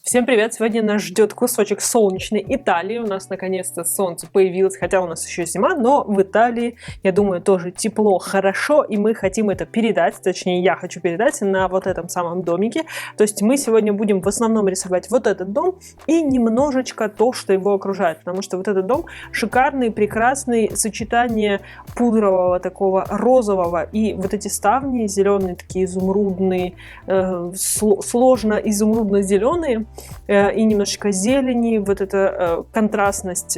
Всем привет! Сегодня нас ждет кусочек солнечной Италии. У нас наконец-то солнце появилось, хотя у нас еще зима, но в Италии, я думаю, тоже тепло, хорошо, и мы хотим это передать, точнее, я хочу передать на вот этом самом домике. То есть мы сегодня будем в основном рисовать вот этот дом и немножечко то, что его окружает, потому что вот этот дом шикарный, прекрасный, сочетание пудрового такого розового и вот эти ставни зеленые, такие изумрудные, сложно изумрудно-зеленые, и немножечко зелени, вот эта контрастность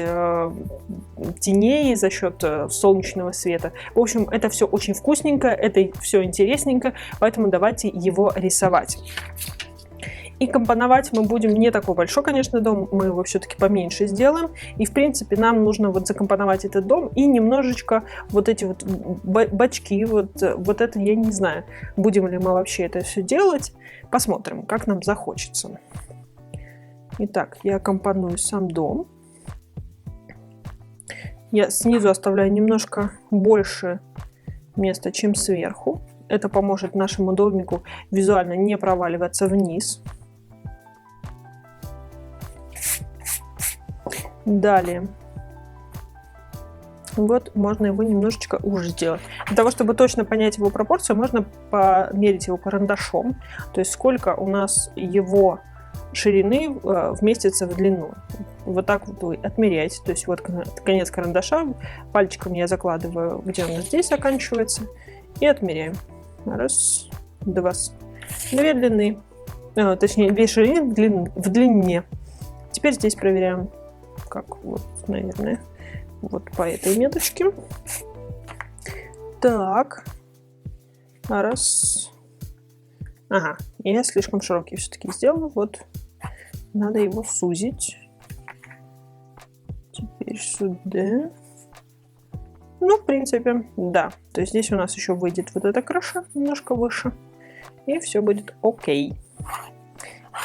теней за счет солнечного света. В общем, это все очень вкусненько, это все интересненько, поэтому давайте его рисовать. И компоновать мы будем не такой большой, конечно, дом, мы его все-таки поменьше сделаем. И, в принципе, нам нужно вот закомпоновать этот дом и немножечко вот эти вот бачки, вот это я не знаю, будем ли мы вообще это все делать. Посмотрим, как нам захочется. Итак, я компоную сам дом. Я снизу оставляю немножко больше места, чем сверху. Это поможет нашему домику визуально не проваливаться вниз. Далее. Вот, можно его немножечко уже сделать. Для того, чтобы точно понять его пропорцию, можно померить его карандашом. То есть, сколько у нас его ширины вместится в длину. Вот так вот вы отмеряете. То есть, вот конец карандаша. Пальчиком я закладываю, где у нас здесь заканчивается. И отмеряем. Раз, два. Две длины. Точнее, две ширины в длине. Теперь здесь проверяем. Как вот, наверное, вот по этой меточке. Так. Раз. Ага, я слишком широкий все-таки сделала. Вот. Надо его сузить. Теперь сюда. Ну, в принципе, да. То есть здесь у нас еще выйдет вот эта крыша немножко выше. И все будет окей.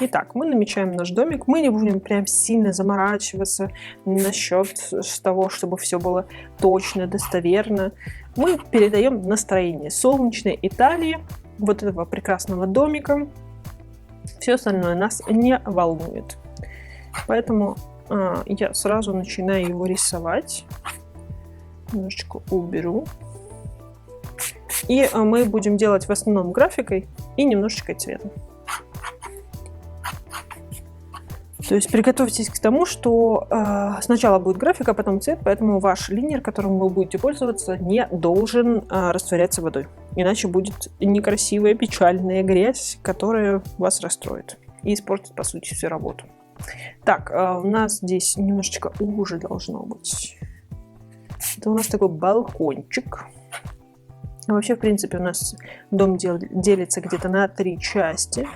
Итак, мы намечаем наш домик. Мы не будем прям сильно заморачиваться насчет того, чтобы все было точно, достоверно. Мы передаем настроение солнечной Италии, вот этого прекрасного домика. Все остальное нас не волнует. Поэтому я сразу начинаю его рисовать. Немножечко уберу. И мы будем делать в основном графикой и немножечко цветом. То есть приготовьтесь к тому, что сначала будет графика, а потом цвет, поэтому ваш линер, которым вы будете пользоваться, не должен растворяться водой. Иначе будет некрасивая, печальная грязь, которая вас расстроит и испортит, по сути, всю работу. Так, у нас здесь немножечко уже должно быть. Это у нас такой балкончик. Вообще, в принципе, у нас дом делится где-то на 3 части.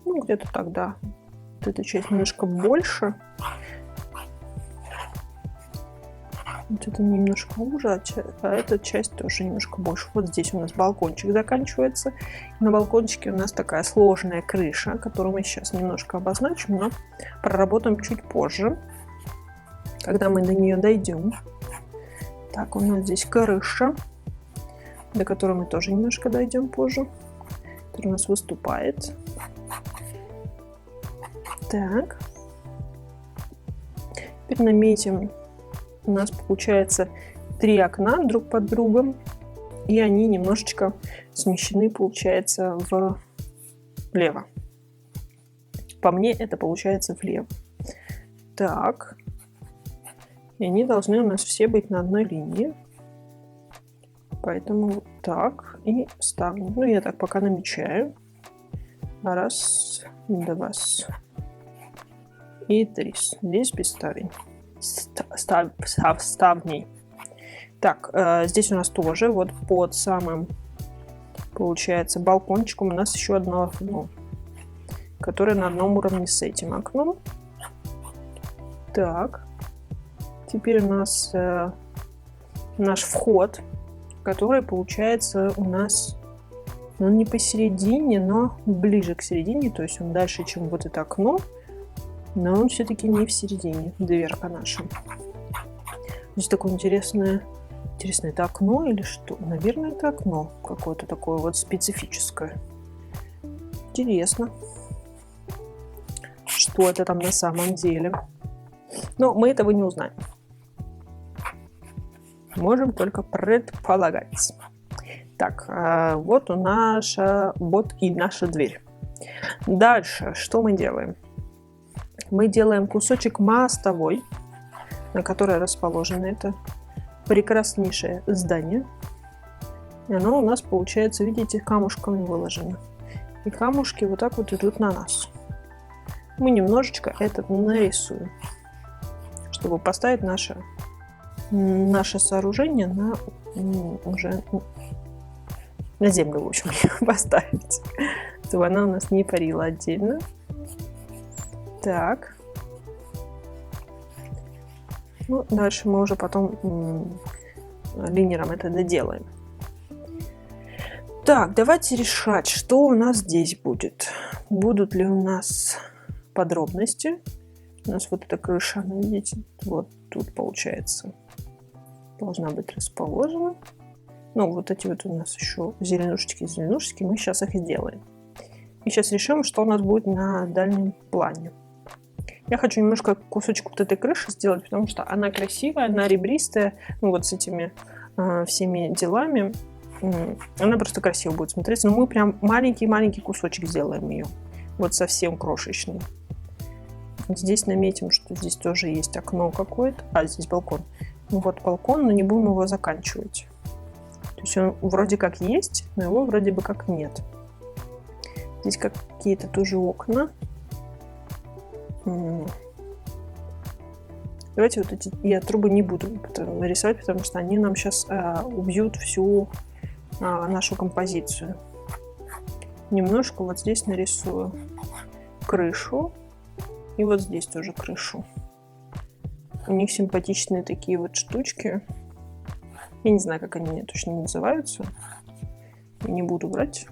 Ну, где-то так, да. Эта часть немножко больше. Вот это немножко уже, а эта часть тоже немножко больше. Вот здесь у нас балкончик заканчивается. На балкончике у нас такая сложная крыша, которую мы сейчас немножко обозначим, но проработаем чуть позже, когда мы до нее дойдем. Так, у нас здесь крыша, до которой мы тоже немножко дойдем позже, которая у нас выступает. Так. Теперь наметим. У нас получается 3 окна друг под другом. И они немножечко смещены, получается, влево. По мне это получается влево. Так. И они должны у нас все быть на одной линии. Поэтому вот так. И ставлю. Ну, я так пока намечаю. Раз, два. И 3. Здесь без ставней. Ставней. Так, здесь у нас тоже вот под самым, получается, балкончиком у нас еще одно окно, которое на одном уровне с этим окном. Так. Теперь у нас наш вход, который получается у нас, ну, не посередине, но ближе к середине, то есть он дальше, чем вот это окно. Но он все-таки не в середине, дверка наша. Здесь такое интересное, это окно или что? Наверное, это окно какое-то такое вот специфическое. Интересно. что это там на самом деле. Но мы этого не узнаем. Можем только предполагать. Так, вот у наша и наша дверь. Дальше, что мы делаем? Мы делаем кусочек мостовой, на которой расположено это прекраснейшее здание. И оно у нас получается, видите, камушками выложено. И камушки вот так вот идут на нас. Мы немножечко это нарисуем, чтобы поставить наше сооружение уже на землю, в общем, поставить, чтобы она у нас не парила отдельно. Так. Ну, дальше мы уже потом линером это доделаем. Так, давайте решать, что у нас здесь будет. Будут ли у нас подробности? У нас вот эта крыша, видите, вот тут получается должна быть расположена. Ну, вот эти вот у нас еще зеленушечки, мы сейчас их сделаем. И сейчас решим, что у нас будет на дальнем плане. Я хочу немножко кусочек вот этой крыши сделать, потому что она красивая, она ребристая, ну вот с этими всеми делами. Она просто красиво будет смотреться. Но мы прям маленький-маленький кусочек сделаем ее. Вот совсем крошечный. Здесь наметим, что здесь тоже есть окно какое-то. А, здесь балкон. Ну вот балкон, но не будем его заканчивать. То есть он вроде как есть, но его вроде бы как нет. Здесь какие-то тоже окна. Давайте вот эти... Я трубы не буду рисовать, потому что они нам сейчас убьют всю нашу композицию. Немножко вот здесь нарисую крышу. И вот здесь тоже крышу. У них симпатичные такие вот штучки. Я не знаю, как они точно называются. Я не буду брать.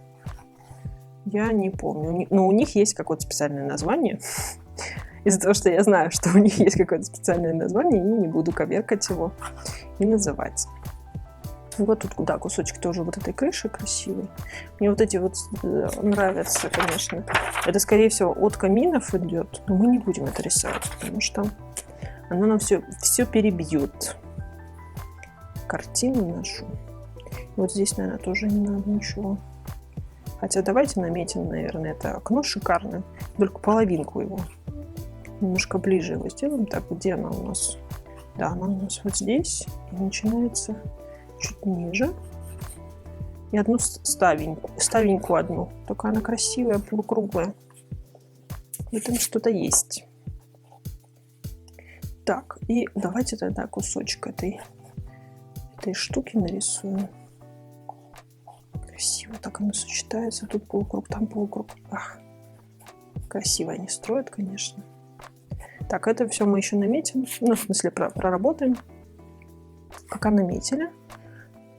Я не помню. Но у них есть какое-то специальное название. Из-за того, что я знаю, что у них есть какое-то специальное название, я не буду коверкать его и называть. Вот тут, да, кусочек тоже вот этой крыши красивый. Мне вот эти вот нравятся, конечно. Это, скорее всего, от каминов идет, но мы не будем это рисовать, потому что оно нам все перебьет. Картину нашу. Вот здесь, наверное, тоже не надо ничего. Хотя давайте наметим, наверное, это окно шикарное. Только половинку его. Немножко ближе его сделаем. Так, где она у нас? Да, она у нас вот здесь. И начинается чуть ниже. И одну ставеньку одну. Только она красивая, полукруглая. В этом что-то есть. Так, и давайте тогда кусочек этой штуки нарисуем. Красиво так оно сочетается. Тут полукруг, там полукруг. Ах, красиво они строят, конечно. Так, это все мы еще наметим. Ну, в смысле, проработаем. Пока наметили.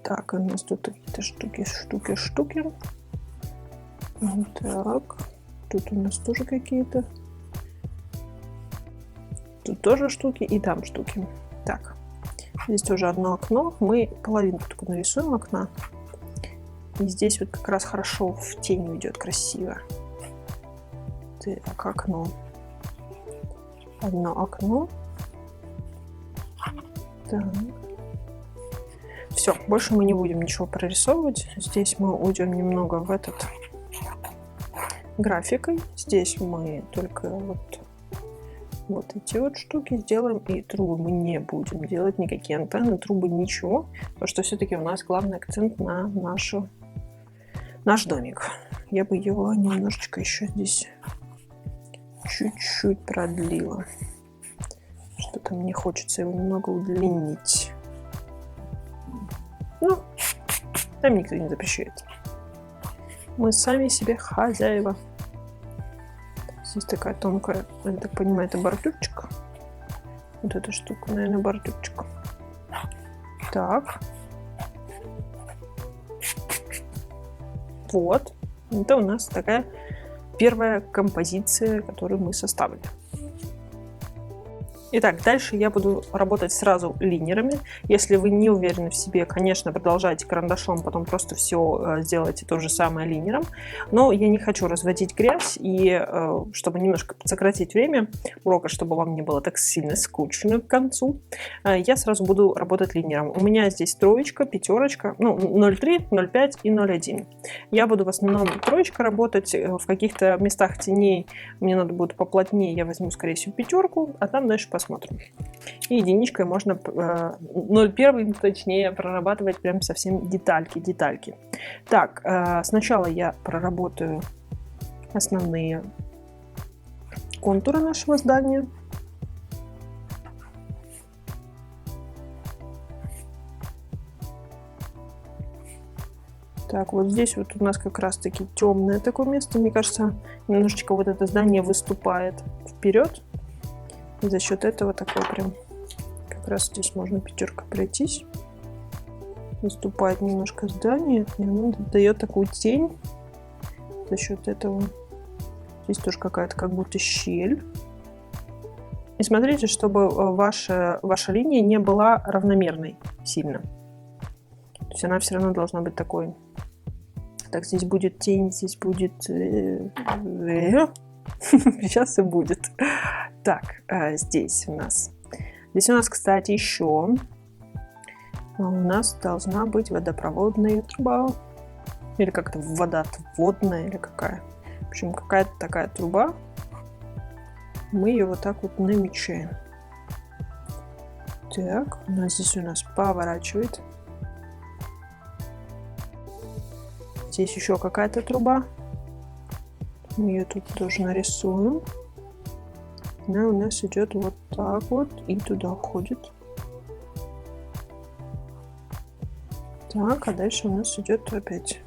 Так, у нас тут какие-то штуки. Так, тут у нас тоже какие-то. Тут тоже штуки и там штуки. Так, здесь тоже одно окно. Мы половинку только нарисуем окна. И здесь вот как раз хорошо в тень уйдет красиво. Так, окно. Одно окно. Так. Все, больше мы не будем ничего прорисовывать. Здесь мы уйдем немного в этот графикой. Здесь мы только вот эти вот штуки сделаем. И трубы мы не будем делать, никакие антенны, трубы, ничего. Потому что все-таки у нас главный акцент на наш домик. Я бы его немножечко еще здесь чуть-чуть продлила. Что-то мне хочется его немного удлинить. Ну, нам никто не запрещает. Мы сами себе хозяева. Здесь такая тонкая, я так понимаю, это бордюрчик. Вот эта штука, наверное, бордюрчик. Так. Вот. Это у нас такая первая композиция, которую мы составили. Итак, дальше я буду работать сразу линерами. Если вы не уверены в себе, конечно, продолжайте карандашом, потом просто все сделайте то же самое линером. Но я не хочу разводить грязь, и чтобы немножко сократить время урока, чтобы вам не было так сильно скучно к концу, я сразу буду работать линером. У меня здесь троечка, пятерочка, ну, 0,3, 0,5 и 0,1. Я буду в основном троечка работать, в каких-то местах теней мне надо будет поплотнее, я возьму, скорее всего, пятерку, а там дальше посмотрим. И единичкой можно 0,1 точнее прорабатывать прям совсем детальки. Так, сначала я проработаю основные контуры нашего здания. Так, вот здесь вот у нас как раз-таки темное такое место. Мне кажется, немножечко вот это здание выступает вперед. И за счет этого такое прям, как раз здесь можно пятеркой пройтись. Выступает немножко здание, и оно дает такую тень. За счет этого здесь тоже какая-то как будто щель. И смотрите, чтобы ваша линия не была равномерной сильно. То есть она все равно должна быть такой. Так, здесь будет тень, здесь будет... Сейчас и будет. Так, здесь у нас... Здесь у нас, кстати, еще у нас должна быть водопроводная труба. Или как-то водоотводная, или какая. В общем, какая-то такая труба. Мы ее вот так вот намечаем. Так, здесь у нас поворачивает. Здесь еще какая-то труба. Мы ее тут тоже нарисуем. Она у нас идет вот так вот и туда входит. Так, а дальше у нас идет опять.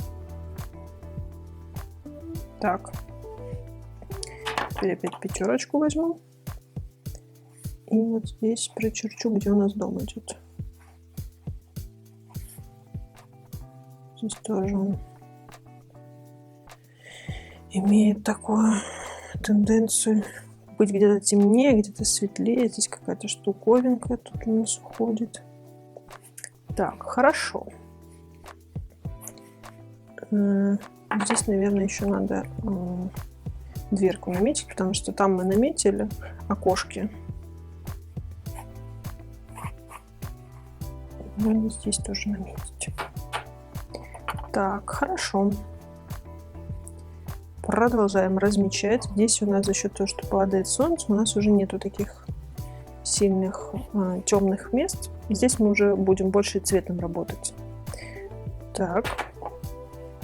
Так. Теперь опять пятерочку возьму. И вот здесь прочерчу, где у нас дом идет. Здесь тоже он имеет такую тенденцию быть где-то темнее, где-то светлее. Здесь какая-то штуковинка тут у нас уходит. Так, хорошо. Здесь, наверное, еще надо дверку наметить, потому что там мы наметили окошки. Надо здесь тоже наметить. Так, хорошо. Продолжаем размечать. Здесь у нас за счет того, что падает солнце, у нас уже нету таких сильных темных мест. Здесь мы уже будем больше цветом работать. Так.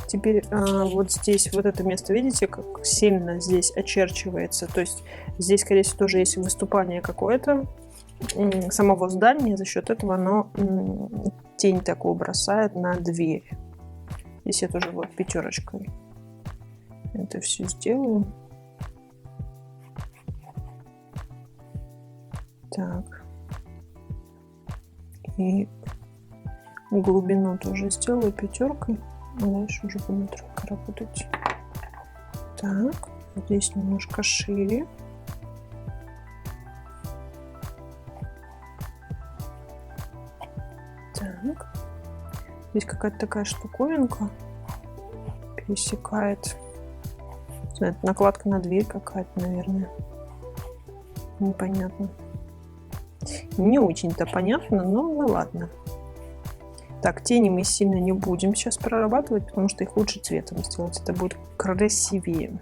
Теперь вот здесь, вот это место, видите, как сильно здесь очерчивается. То есть здесь, скорее всего, тоже есть выступание какое-то самого здания. За счет этого оно тень такую бросает на дверь. Здесь я тоже вот пятерочкой это все сделаю. Так. И глубину тоже сделаю пятеркой. А дальше уже буду тройкой работать. Так. Здесь немножко шире. Так. Здесь какая-то такая штуковинка пересекает. Это накладка на дверь какая-то, наверное. Непонятно. Не очень-то понятно, но ну ладно. Так, тени мы сильно не будем сейчас прорабатывать, потому что их лучше цветом сделать. Это будет красивее.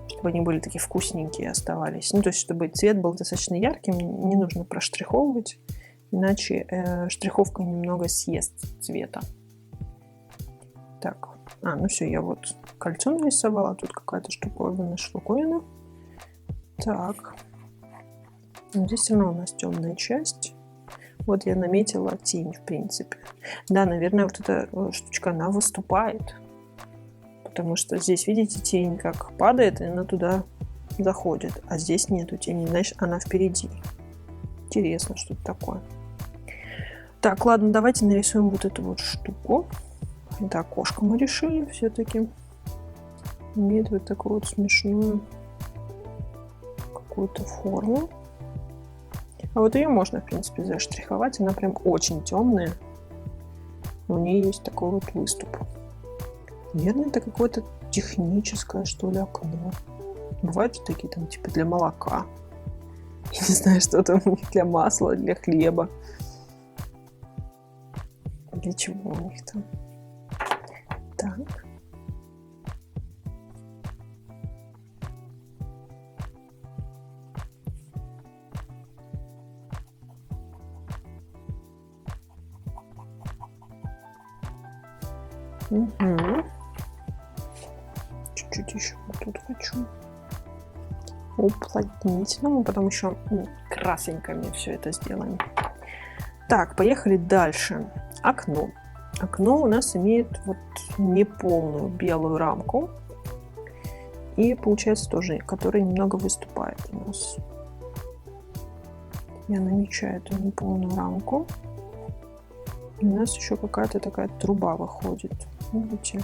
Чтобы они были такие вкусненькие оставались. Ну, то есть, чтобы цвет был достаточно ярким, не нужно проштриховывать, иначе штриховка немного съест цвета. Так, ну все, я вот кольцо нарисовала, тут какая-то штуковина. Так, здесь все равно у нас темная часть. Вот я наметила тень, в принципе. Да, наверное, вот эта штучка, она выступает. Потому что здесь, видите, тень как падает, и она туда заходит. А здесь нету тени, значит, она впереди. Интересно, что это такое. Так, ладно, давайте нарисуем вот эту вот штуку. Это окошко мы решили все-таки. Имеет вот такую вот смешную какую-то форму. А вот ее можно, в принципе, заштриховать. Она прям очень темная. У нее есть такой вот выступ. Наверное, это какое-то техническое, что ли, окно. Бывают же такие там, типа, для молока. Я не знаю, что там у них для масла, для хлеба. Для чего у них там? Так. Угу. Чуть-чуть еще вот тут хочу уплотнить. Ну, мы потом еще красенькими все это сделаем. Так, поехали дальше. Окно. Окно у нас имеет вот неполную белую рамку. И получается тоже, которая немного выступает у нас. Я намечаю эту неполную рамку. И у нас еще какая-то такая труба выходит. Видите?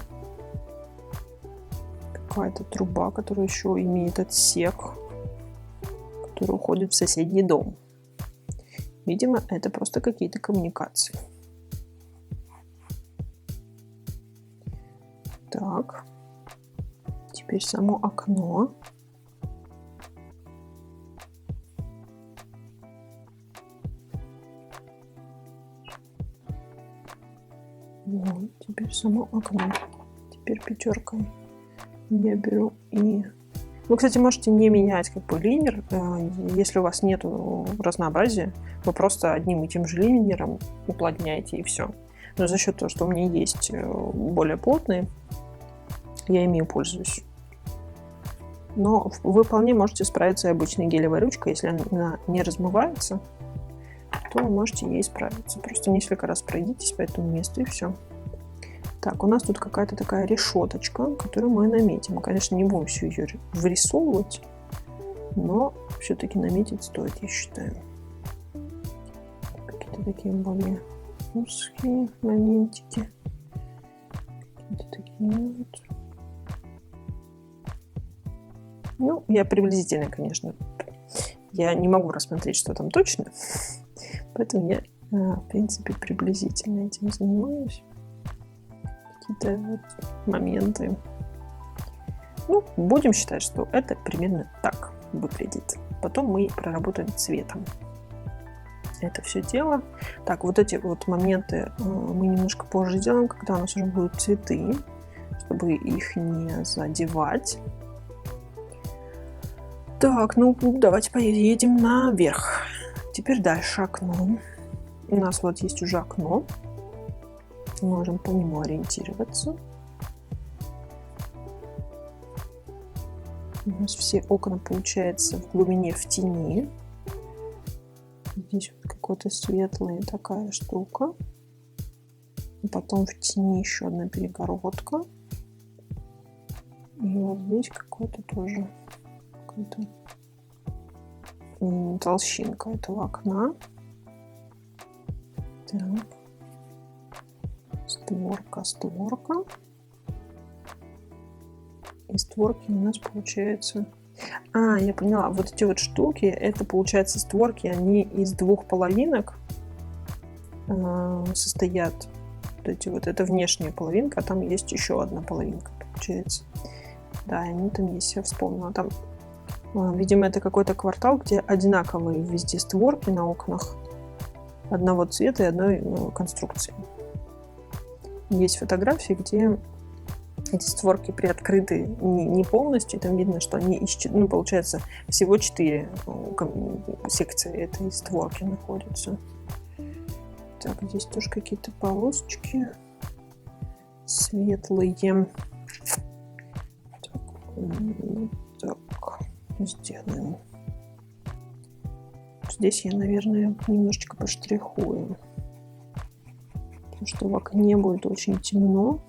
Какая-то труба, которая еще имеет отсек, который уходит в соседний дом. Видимо, это просто какие-то коммуникации. Так. Теперь само окно. Вот, теперь само окно. Теперь пятеркой я беру и... Вы, кстати, можете не менять как бы линер. Если у вас нет разнообразия, вы просто одним и тем же линером уплотняете и все. Но за счет того, что у меня есть более плотные, я ими пользуюсь. Но вы вполне можете справиться и обычной гелевой ручкой. Если она не размывается, то вы можете ей справиться. Просто несколько раз пройдитесь по этому месту и все. Так, у нас тут какая-то такая решеточка, которую мы наметим. Мы, конечно, не будем всю ее вырисовывать, но все-таки наметить стоит, я считаю. Какие-то такие более узкие моментики. Какие-то такие вот. Ну, я приблизительно, конечно. Я не могу рассмотреть, что там точно. Поэтому я, в принципе, приблизительно этим занимаюсь. Какие-то вот моменты. Ну, будем считать, что это примерно так выглядит. Потом мы проработаем цветом это все дело. Так, вот эти вот моменты мы немножко позже сделаем, когда у нас уже будут цветы, чтобы их не задевать. Так, ну давайте поедем наверх. Теперь дальше окно. У нас вот есть уже окно. Можем по нему ориентироваться. У нас все окна, получается, в глубине, в тени. Здесь вот какая-то светлая такая штука. И потом в тени еще одна перегородка. И вот здесь какой-то тоже толщинка этого окна. Так. Створка. И створки у нас получается... я поняла. Вот эти вот штуки, это получается створки, они из двух половинок состоят. Вот эти вот, это внешняя половинка, а там есть еще одна половинка, получается. Да, они там есть, я вспомнила. Там, видимо, это какой-то квартал, где одинаковые везде створки на окнах одного цвета и одной конструкции. Есть фотографии, где эти створки приоткрыты не полностью, там видно, что они получается, всего 4 секции этой створки находятся. Так, здесь тоже какие-то полосочки светлые. Так, сделаем. Здесь я, наверное, немножечко поштрихую, потому что в окне будет очень темно.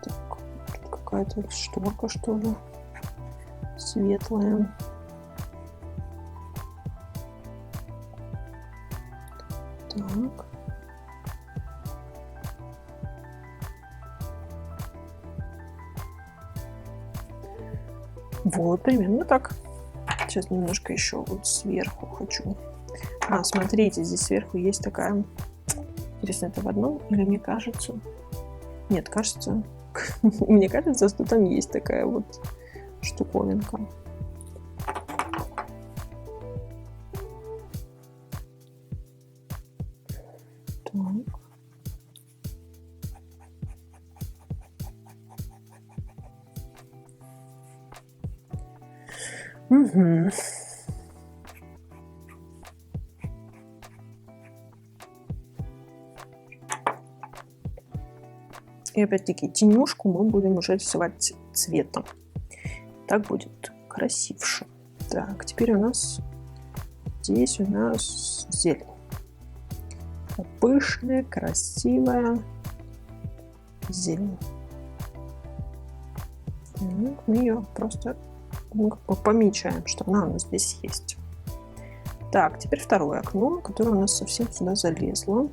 Так, тут какая-то шторка, что ли, светлая. Так. Вот, примерно так. Сейчас немножко еще вот сверху хочу. Смотрите, здесь сверху есть такая... Интересно, это в одном или мне кажется? Нет, кажется... Мне кажется, что там есть такая вот штуковинка. Так. Угу. И опять-таки тенюшку мы будем уже рисовать цветом. Так будет красивше. Так, теперь у нас здесь зелень. Пышная, красивая зелень. Мы ее просто помечаем, что она у нас здесь есть. Так, теперь второе окно, которое у нас совсем сюда залезло.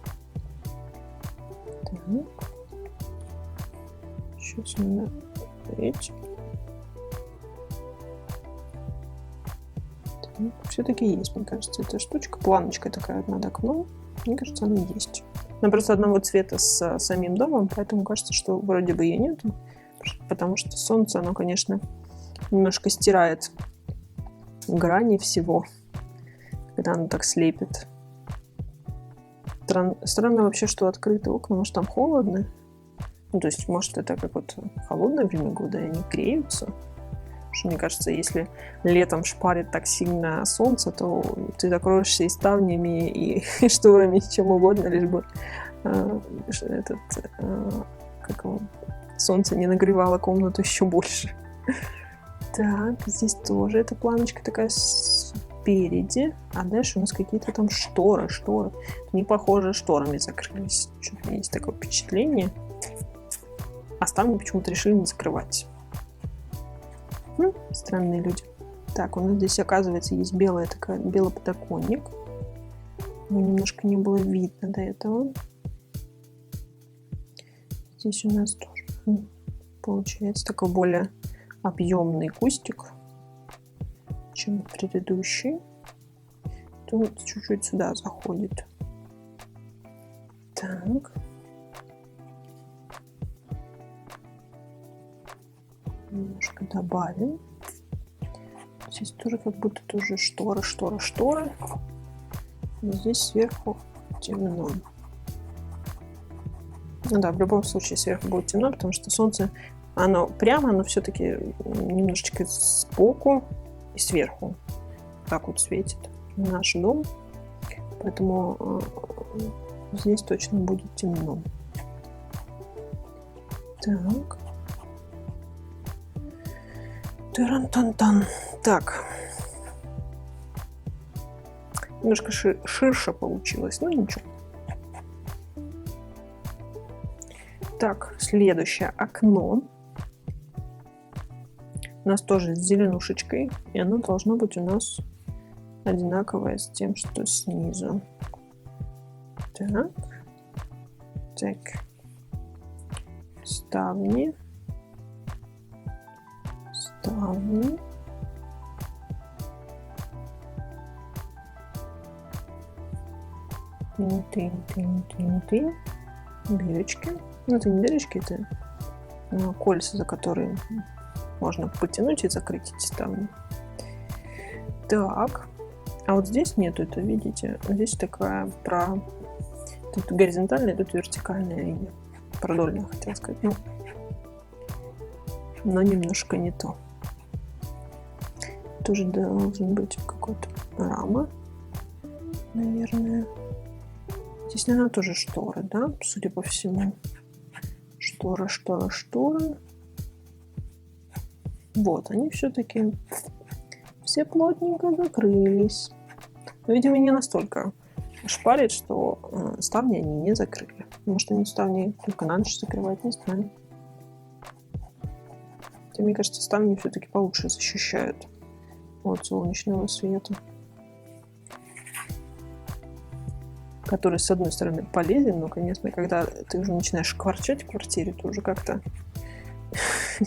Так. Сейчас надо смотреть. Все-таки есть, мне кажется, эта штучка. Планочка такая над окном. Мне кажется, она есть. Она просто одного цвета с самим домом, поэтому кажется, что вроде бы ее нету. Потому что солнце, оно, конечно, немножко стирает грани всего, когда оно так слепит. Странно вообще, что открыты окна, может там холодно. Ну, то есть, может, это как вот холодное время года, и они греются. Потому что, мне кажется, если летом шпарит так сильно солнце, то ты закроешься и ставнями, и шторами, чем угодно, лишь бы солнце не нагревало комнату еще больше. Так, здесь тоже эта планочка такая спереди. А дальше у нас какие-то там шторы. Не похоже, шторами закрылись. Что-то есть такое впечатление. А ставни почему-то решили не закрывать. Странные люди. Так, у нас здесь, оказывается, есть белый подоконник. Его немножко не было видно до этого. Здесь у нас тоже получается такой более объемный кустик, чем предыдущий. Тут чуть-чуть сюда заходит. Так. Немножко добавим. Здесь тоже как будто тоже шторы. И здесь сверху темно. Ну да, в любом случае сверху будет темно, потому что солнце, оно все-таки немножечко сбоку и сверху так вот светит на наш дом. Поэтому здесь точно будет темно. Так. Таран-тан-тан. Так. Немножко ширше получилось, но ничего. Так, следующее окно. У нас тоже с зеленушечкой. И оно должно быть у нас одинаковое с тем, что снизу. Так. Так. Ставни. Тын-тын-тын-тын-тын. Дырочки. Ну, это не дырочки, это кольца, за которые можно потянуть и закрыть эти ставни. Так. А вот здесь нету, это видите? Здесь такая тут горизонтальная, тут вертикальная линия. Продольная, хотела сказать. Но немножко не то. Тоже должен быть какой-то рама, наверное. Здесь, наверное, тоже шторы, да? Судя по всему. Шторы. Вот, они все-таки все плотненько закрылись. Но, видимо, не настолько шпарит, что ставни они не закрыли. Может, они ставни только на ночь закрывать, не знаю. Хотя, мне кажется, ставни все-таки получше защищают от солнечного света. Который, с одной стороны, полезен, но, конечно, когда ты уже начинаешь шкварчать в квартире, то уже как-то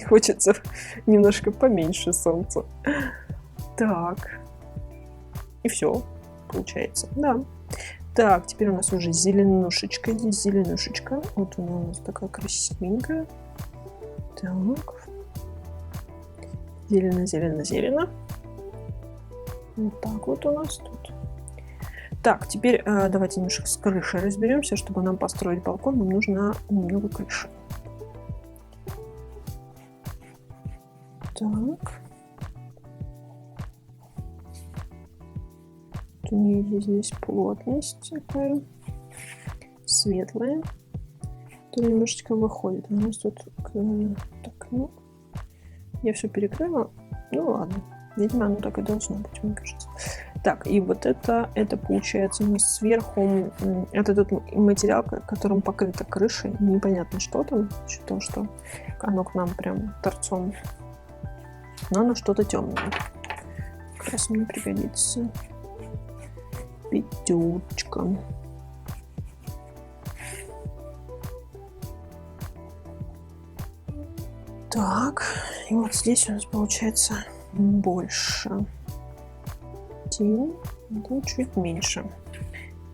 хочется немножко поменьше солнца. Так. И все, получается, да. Так, теперь у нас уже зеленушечка. Здесь зеленушечка. Вот она у нас такая красивенькая. Так. Зелено. Вот так вот у нас тут. Так, теперь давайте немножко с крышей разберемся. Чтобы нам построить балкон, нам нужно немного крыши. Так. У нее есть здесь плотность такая светлая, которая немножечко выходит. У нас тут так, ну, я все перекрыла. Ну ладно, видимо, оно так и должно быть, мне кажется. Так, и вот это получается у нас сверху, это тот материал, которым покрыта крыша. Непонятно, что там. Считал, что оно к нам прям торцом. Но оно что-то темное. Как раз мне пригодится. Пятерочка. Так, и вот здесь у нас получается больше. Тень, тут чуть меньше.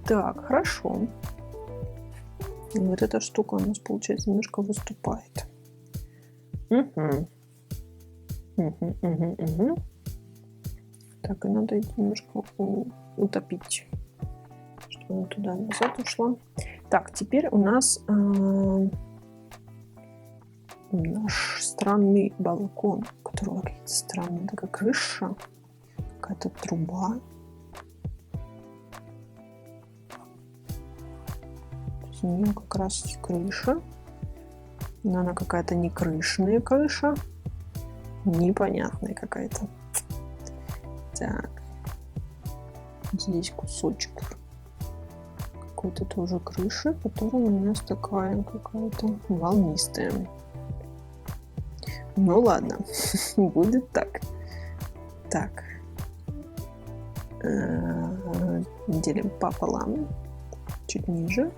Так, хорошо. И вот эта штука у нас, получается, немножко выступает. Угу. Так, и надо немножко утопить, чтобы она туда назад ушла. Так, теперь у нас наш странный балкон, у которого какая-то странная такая крыша, какая-то труба. У нее как раз крыша, но она какая-то не крышная крыша, непонятная какая-то. Так, здесь кусочек какой-то тоже крыши, которая у нас такая какая-то волнистая. Ну ладно, будет так. Так, делим пополам, чуть ниже.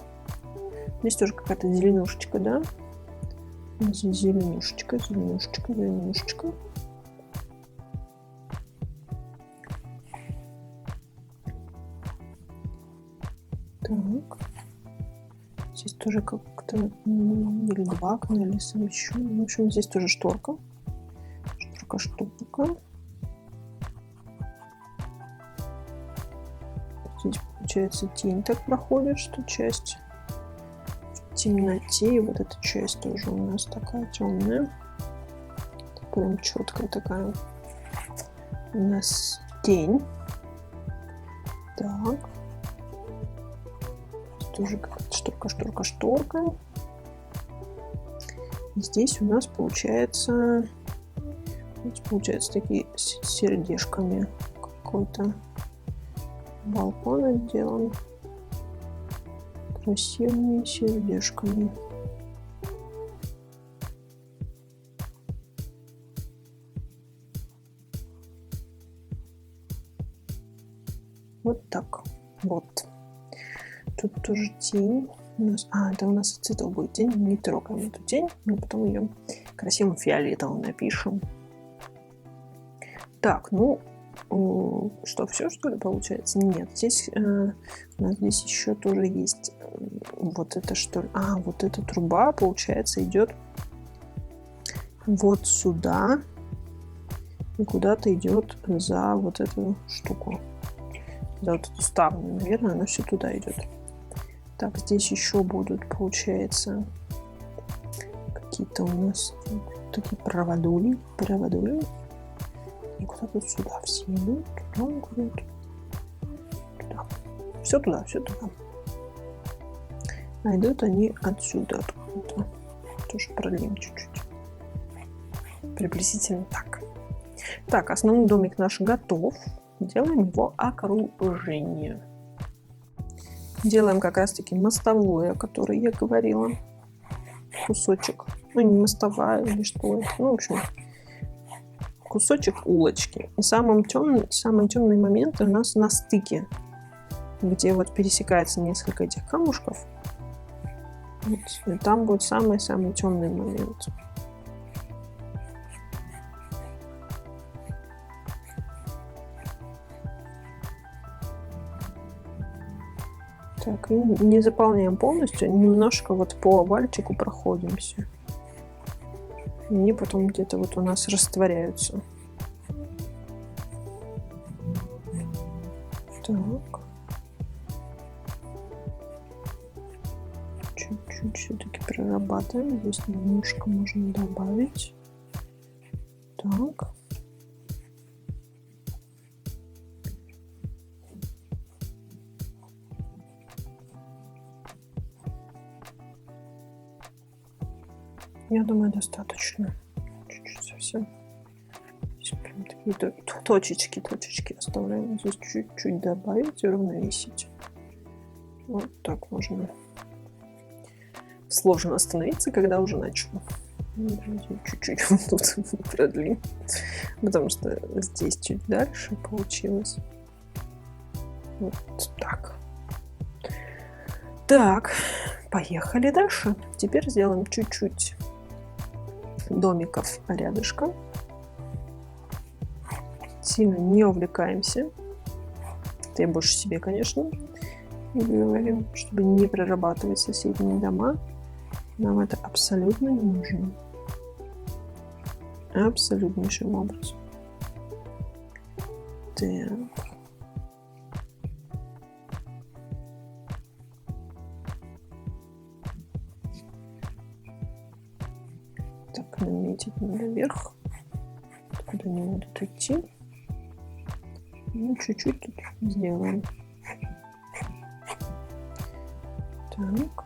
Здесь тоже какая-то зеленушечка, да? Здесь зеленушечка. Так. Здесь тоже как-то или два окна, или сам еще. В общем, здесь тоже шторка. Шторка. Здесь, получается, тень так проходит, что часть в темноте. И вот эта часть тоже у нас такая темная. Прям четкая такая. У нас тень. Так. Тоже какая-то шторка. И здесь у нас получается такие сердечками какой-то балкон отделан красивыми сердечками. Вот так. Вот. Тут тоже тень. Это у нас цветов будет тень. Не трогаем эту тень, но потом ее красивым фиолетовым напишем. Так, ну, что, все, что ли, получается? Нет, здесь у нас здесь еще тоже есть вот это, что ли. Вот эта труба, получается, идет вот сюда и куда-то идет за вот эту штуку. За вот эту ставню, наверное, она все туда идет. Так, здесь еще будут, получается, какие-то у нас такие проводули. И куда-то сюда все идут. Туда. Все туда. А идут они отсюда. Откуда-то. Тоже продлим чуть-чуть. Приблизительно так. Так, основной домик наш готов. Делаем его окружение. Делаем как раз-таки мостовую, о которой я говорила. Кусочек. Ну, не мостовая или что это. Ну, в общем, кусочек улочки. И самый темный момент у нас на стыке, где вот пересекается несколько этих камушков. Вот, и там будет самый-самый темный момент. Так, и не заполняем полностью, немножко вот по овальчику проходимся. И они потом где-то вот у нас растворяются. Так. Чуть-чуть все-таки прорабатываем. Здесь немножко можно добавить. Так. Я думаю, достаточно. Чуть-чуть совсем. Здесь прям такие точечки оставляем. Здесь чуть-чуть добавить и уравновесить. Вот так можно. Сложно остановиться, когда уже начал. Чуть-чуть тут продлим. Потому что здесь чуть дальше получилось. Вот так. Так, поехали дальше. Теперь сделаем чуть-чуть домиков рядышком. Сильно не увлекаемся. Это я больше себе, конечно, говорю, чтобы не прорабатывать соседние дома. Нам это абсолютно не нужно. Абсолютнейшим образом. Так. Так, наметить надо вверх. Куда не будут идти. Ну, чуть-чуть тут сделаем. Так.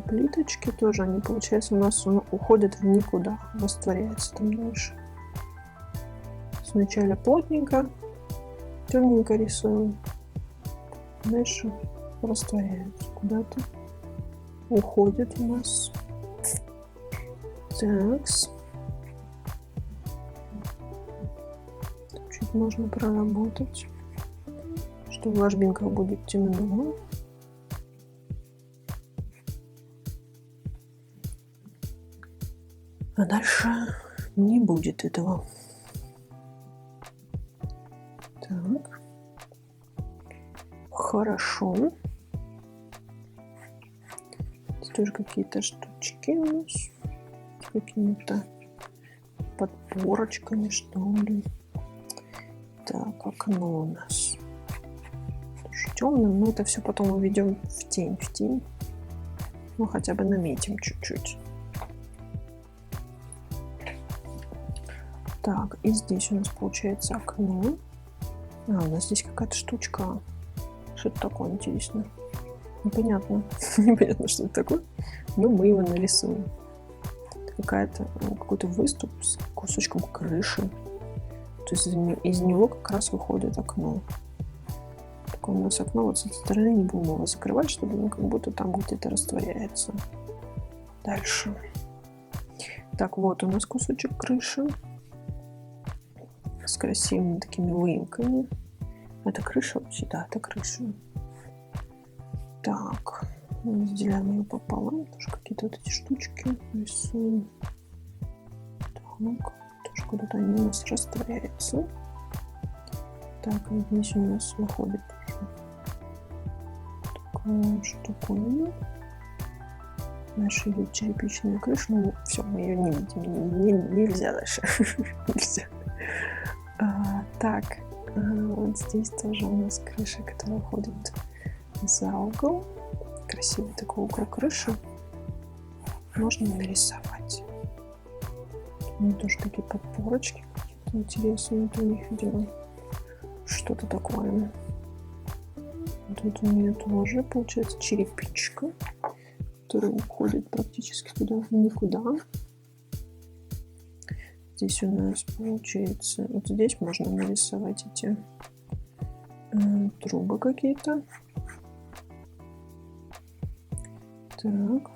Плиточки тоже они, получается, у нас уходят в никуда, растворяются там дальше. Сначала плотненько, темненько рисуем, дальше растворяются куда-то, уходят у нас. Так, чуть можно проработать, что в ложбинках будет темно. А дальше не будет этого. Так. Хорошо. Здесь тоже какие-то штучки у нас. С какими-то подпорочками, что ли. Так, окно у нас. Тоже темным, но это все потом уведем в тень. Ну, хотя бы наметим чуть-чуть. Так, и здесь у нас получается окно. У нас здесь какая-то штучка. Что это такое, интересно? Непонятно. Непонятно, что это такое. Но мы его нарисуем. Какой-то выступ с кусочком крыши. То есть из него как раз выходит окно. Такое у нас окно вот с этой стороны, не будем его закрывать, чтобы он как будто там где-то растворяется. Дальше. Так, вот у нас кусочек крыши. С красивыми такими выемками. Это крыша вообще? Да, это крыша. Так, разделяем ее пополам. Тоже какие-то вот эти штучки рисуем. Так, тоже куда-то они у нас растворяются. Так, и здесь у нас выходит такая штуковина. Дальше идет черепичная крыша. Ну, все, мы ее не видим. Нельзя дальше. Нельзя. Так, вот здесь тоже у нас крыша, которая уходит за угол. Красивый такой угол крыши. Можно нарисовать. У них тоже такие подпорочки какие-то интересные. У них, видимо, что-то такое. Тут у меня тоже получается черепичка, которая уходит практически туда в никуда. Здесь у нас получается, вот здесь можно нарисовать эти трубы какие-то. Так,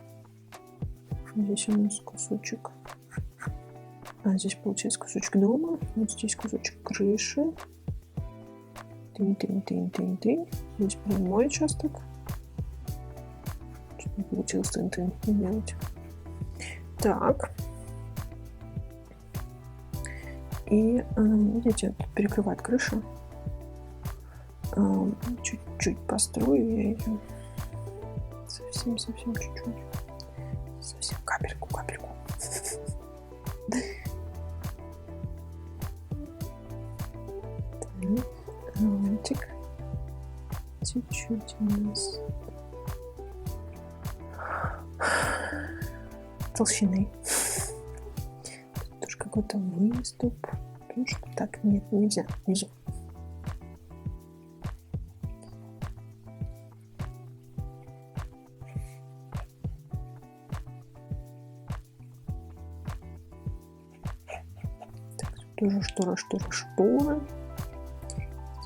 здесь у нас кусочек, здесь получается кусочек дома, вот здесь кусочек крыши. Тынь-тынь-тынь-тынь-тынь. Здесь прямой участок. Чуть не получилось тынь-тынь делать. Так. И, видите, перекрывает крышу. Чуть-чуть построю я ее. Совсем чуть-чуть. Совсем капельку. Роллчик. Чуть-чуть у нас толщины. Тут тоже какой-то выступ. Потому что так нет, нельзя. Так, тоже шторы.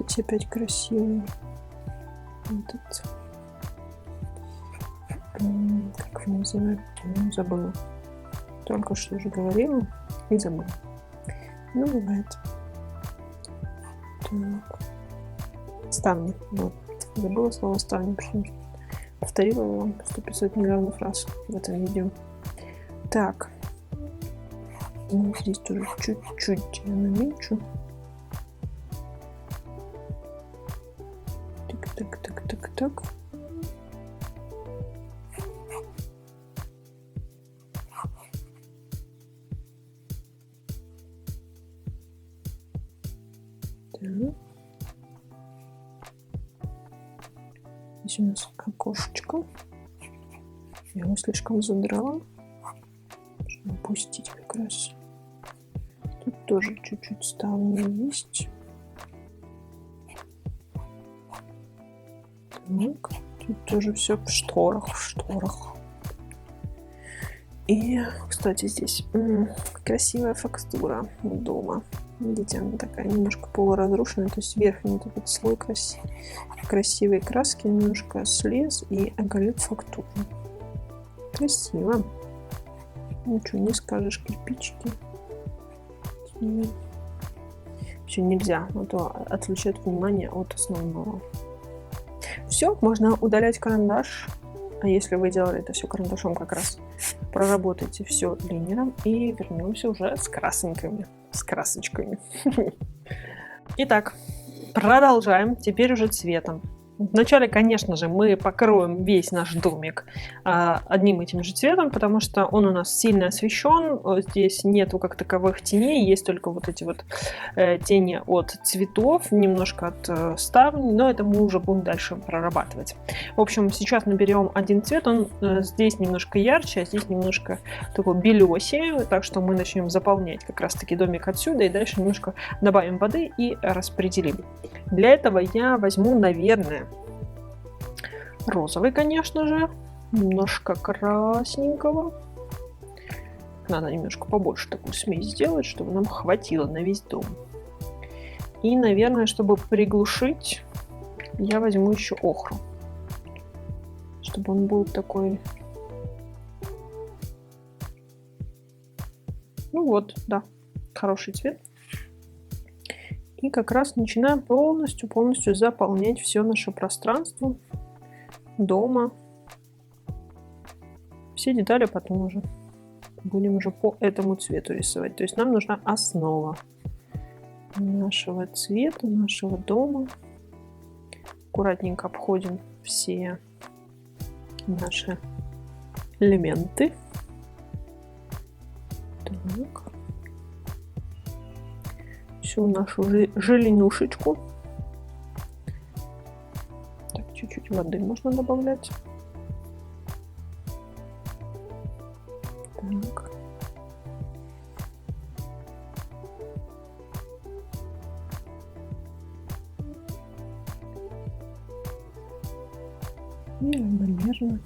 Здесь опять красивый этот, как его называют, забыла. Только что уже говорила и забыла. Ну, бывает. Так. Ставни. Вот. Забыла слово ставни, потому что повторила его 100-500 миллионов раз в этом видео. Так. Ну, здесь тоже чуть-чуть я наменьшу. Так. Здесь у нас окошечко. Я его слишком задрала, чтобы опустить как раз. Тут тоже чуть-чуть ставни есть. Так, тут тоже все в шторах. И, кстати, здесь красивая фактура дома. Видите, она такая немножко полуразрушенная, то есть верхний этот слой красивой краски немножко слез и оголит фактуру. Красиво. Ничего не скажешь, кирпичики. Все нельзя, а то отвлечет внимание от основного. Все, можно удалять карандаш. А если вы делали это все карандашом, как раз проработайте все линером и вернемся уже с красочками. Итак, продолжаем. Теперь уже цветом. Вначале, конечно же, мы покроем весь наш домик одним этим же цветом, потому что он у нас сильно освещен. Здесь нету как таковых теней, есть только вот эти вот тени от цветов, немножко от ставней, но это мы уже будем дальше прорабатывать. В общем, сейчас мы берем один цвет, он здесь немножко ярче, а здесь немножко такой белесее, так что мы начнем заполнять как раз-таки домик отсюда и дальше немножко добавим воды и распределим. Для этого я возьму, наверное, розовый, конечно же, немножко красненького. Надо немножко побольше такую смесь сделать, чтобы нам хватило на весь дом. И, наверное, чтобы приглушить, я возьму еще охру, чтобы он был такой. Ну вот, да, хороший цвет. И как раз начинаем полностью заполнять все наше пространство дома. Все детали потом уже будем уже по этому цвету рисовать. То есть нам нужна основа нашего цвета, нашего дома. Аккуратненько обходим все наши элементы. Так. Всю нашу зеленушечку. Так, чуть-чуть воды можно добавлять. Так. И равномерно.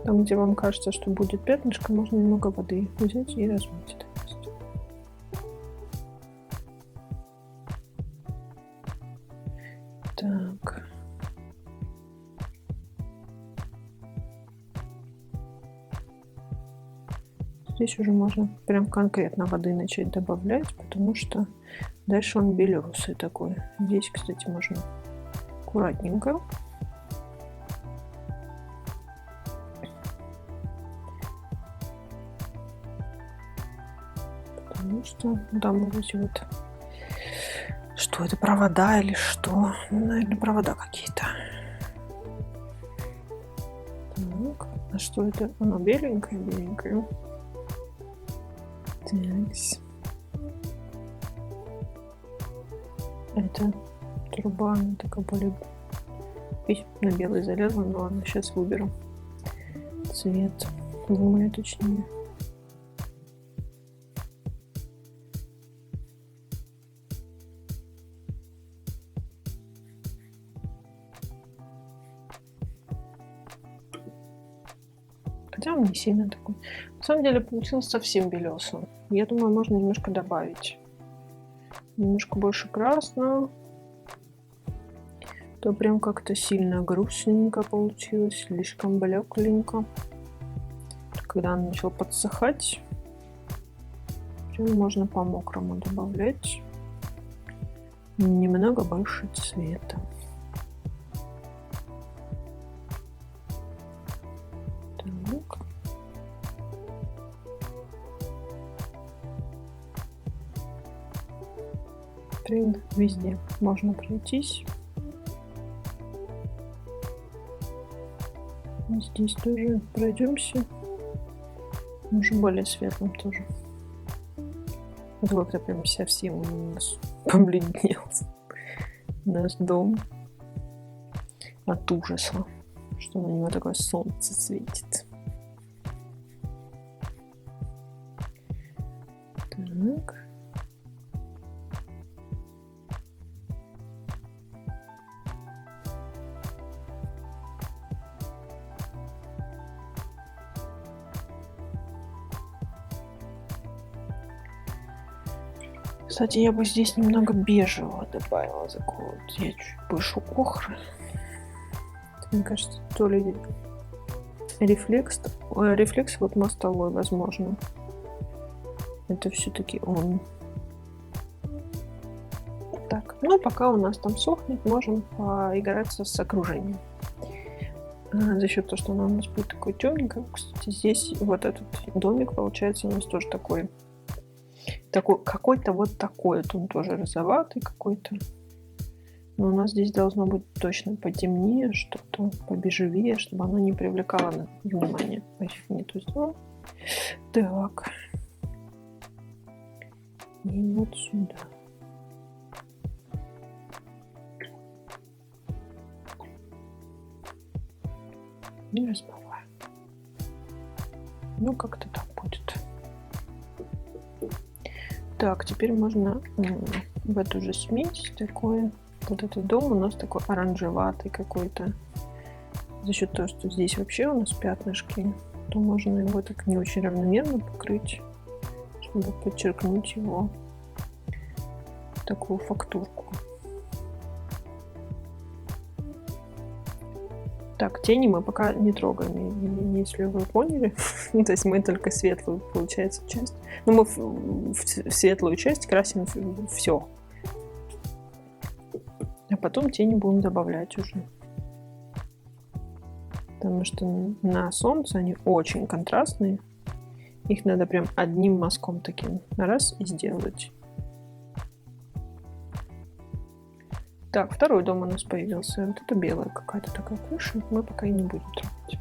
Там, где вам кажется, что будет пятнышко, можно немного воды взять и размыть это место. Так. Здесь уже можно прям конкретно воды начать добавлять, потому что дальше он белесый такой. Здесь, кстати, можно аккуратненько. Ну что, там вот эти вот... Что это, провода или что? Наверное, провода какие-то. Так, а что это? Оно беленькое, беленькое. Так. Это труба, она такая более... На белый залезла, но ладно, сейчас выберу цвет. Думаю, точнее. Хотя он не сильно такой. На самом деле получился совсем белесый. Я думаю, можно немножко добавить. Немножко больше красного. То прям как-то сильно грустненько получилось. Слишком блекленько. Когда он начал подсыхать, прям можно по-мокрому добавлять. Немного больше цвета. Так. Прям везде можно пройтись. Здесь тоже пройдемся. Уже более светлым тоже. Вот как-то прям совсем у нас побледнел наш дом от ужаса, что на него такое солнце светит. Так. Кстати, я бы здесь немного бежевого добавила, такого вот, я чуть больше охры. Мне кажется, то ли рефлекс вот мостовой, возможно. Это все-таки он. Так, ну пока у нас там сохнет, можем поиграться с окружением. За счет того, что она у нас будет такой темненький. Кстати, здесь вот этот домик получается у нас тоже такой какой-то вот такой. Вот он тоже розоватый какой-то. Но у нас здесь должно быть точно потемнее, что-то побежевее, чтобы оно не привлекало внимание. Не то сделал. Так. И вот сюда. Не разбавляю. Ну, как-то так будет. Так, теперь можно в эту же смесь такое. Вот этот дом у нас такой оранжеватый какой-то. За счет того, что здесь вообще у нас пятнышки, то можно его так не очень равномерно покрыть, чтобы подчеркнуть его такую фактурку. Так, тени мы пока не трогаем, если вы поняли. То есть мы только светлую, получается, часть. Но мы в светлую часть красим все. А потом тени будем добавлять уже. Потому что на солнце они очень контрастные. Их надо прям одним мазком таким раз и сделать. Так, второй дом у нас появился. Вот это белая какая-то такая крыша. Мы пока и не будем трогать.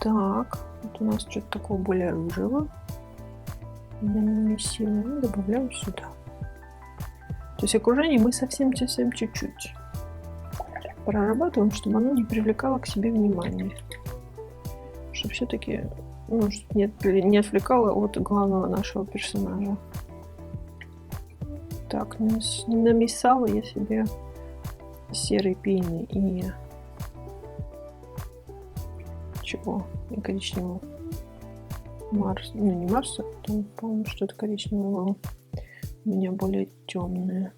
Так, вот у нас что-то такого более рыжего. Не сильно. Добавляем сюда. То есть окружение мы совсем чуть-чуть прорабатываем, чтобы оно не привлекало к себе внимание. Чтобы все-таки не отвлекало от главного нашего персонажа. Так, намесала я себе серый пейный и чего? И коричневого. Марс. Ну, не Марса, там, по-моему, что-то коричневого. У меня более темное.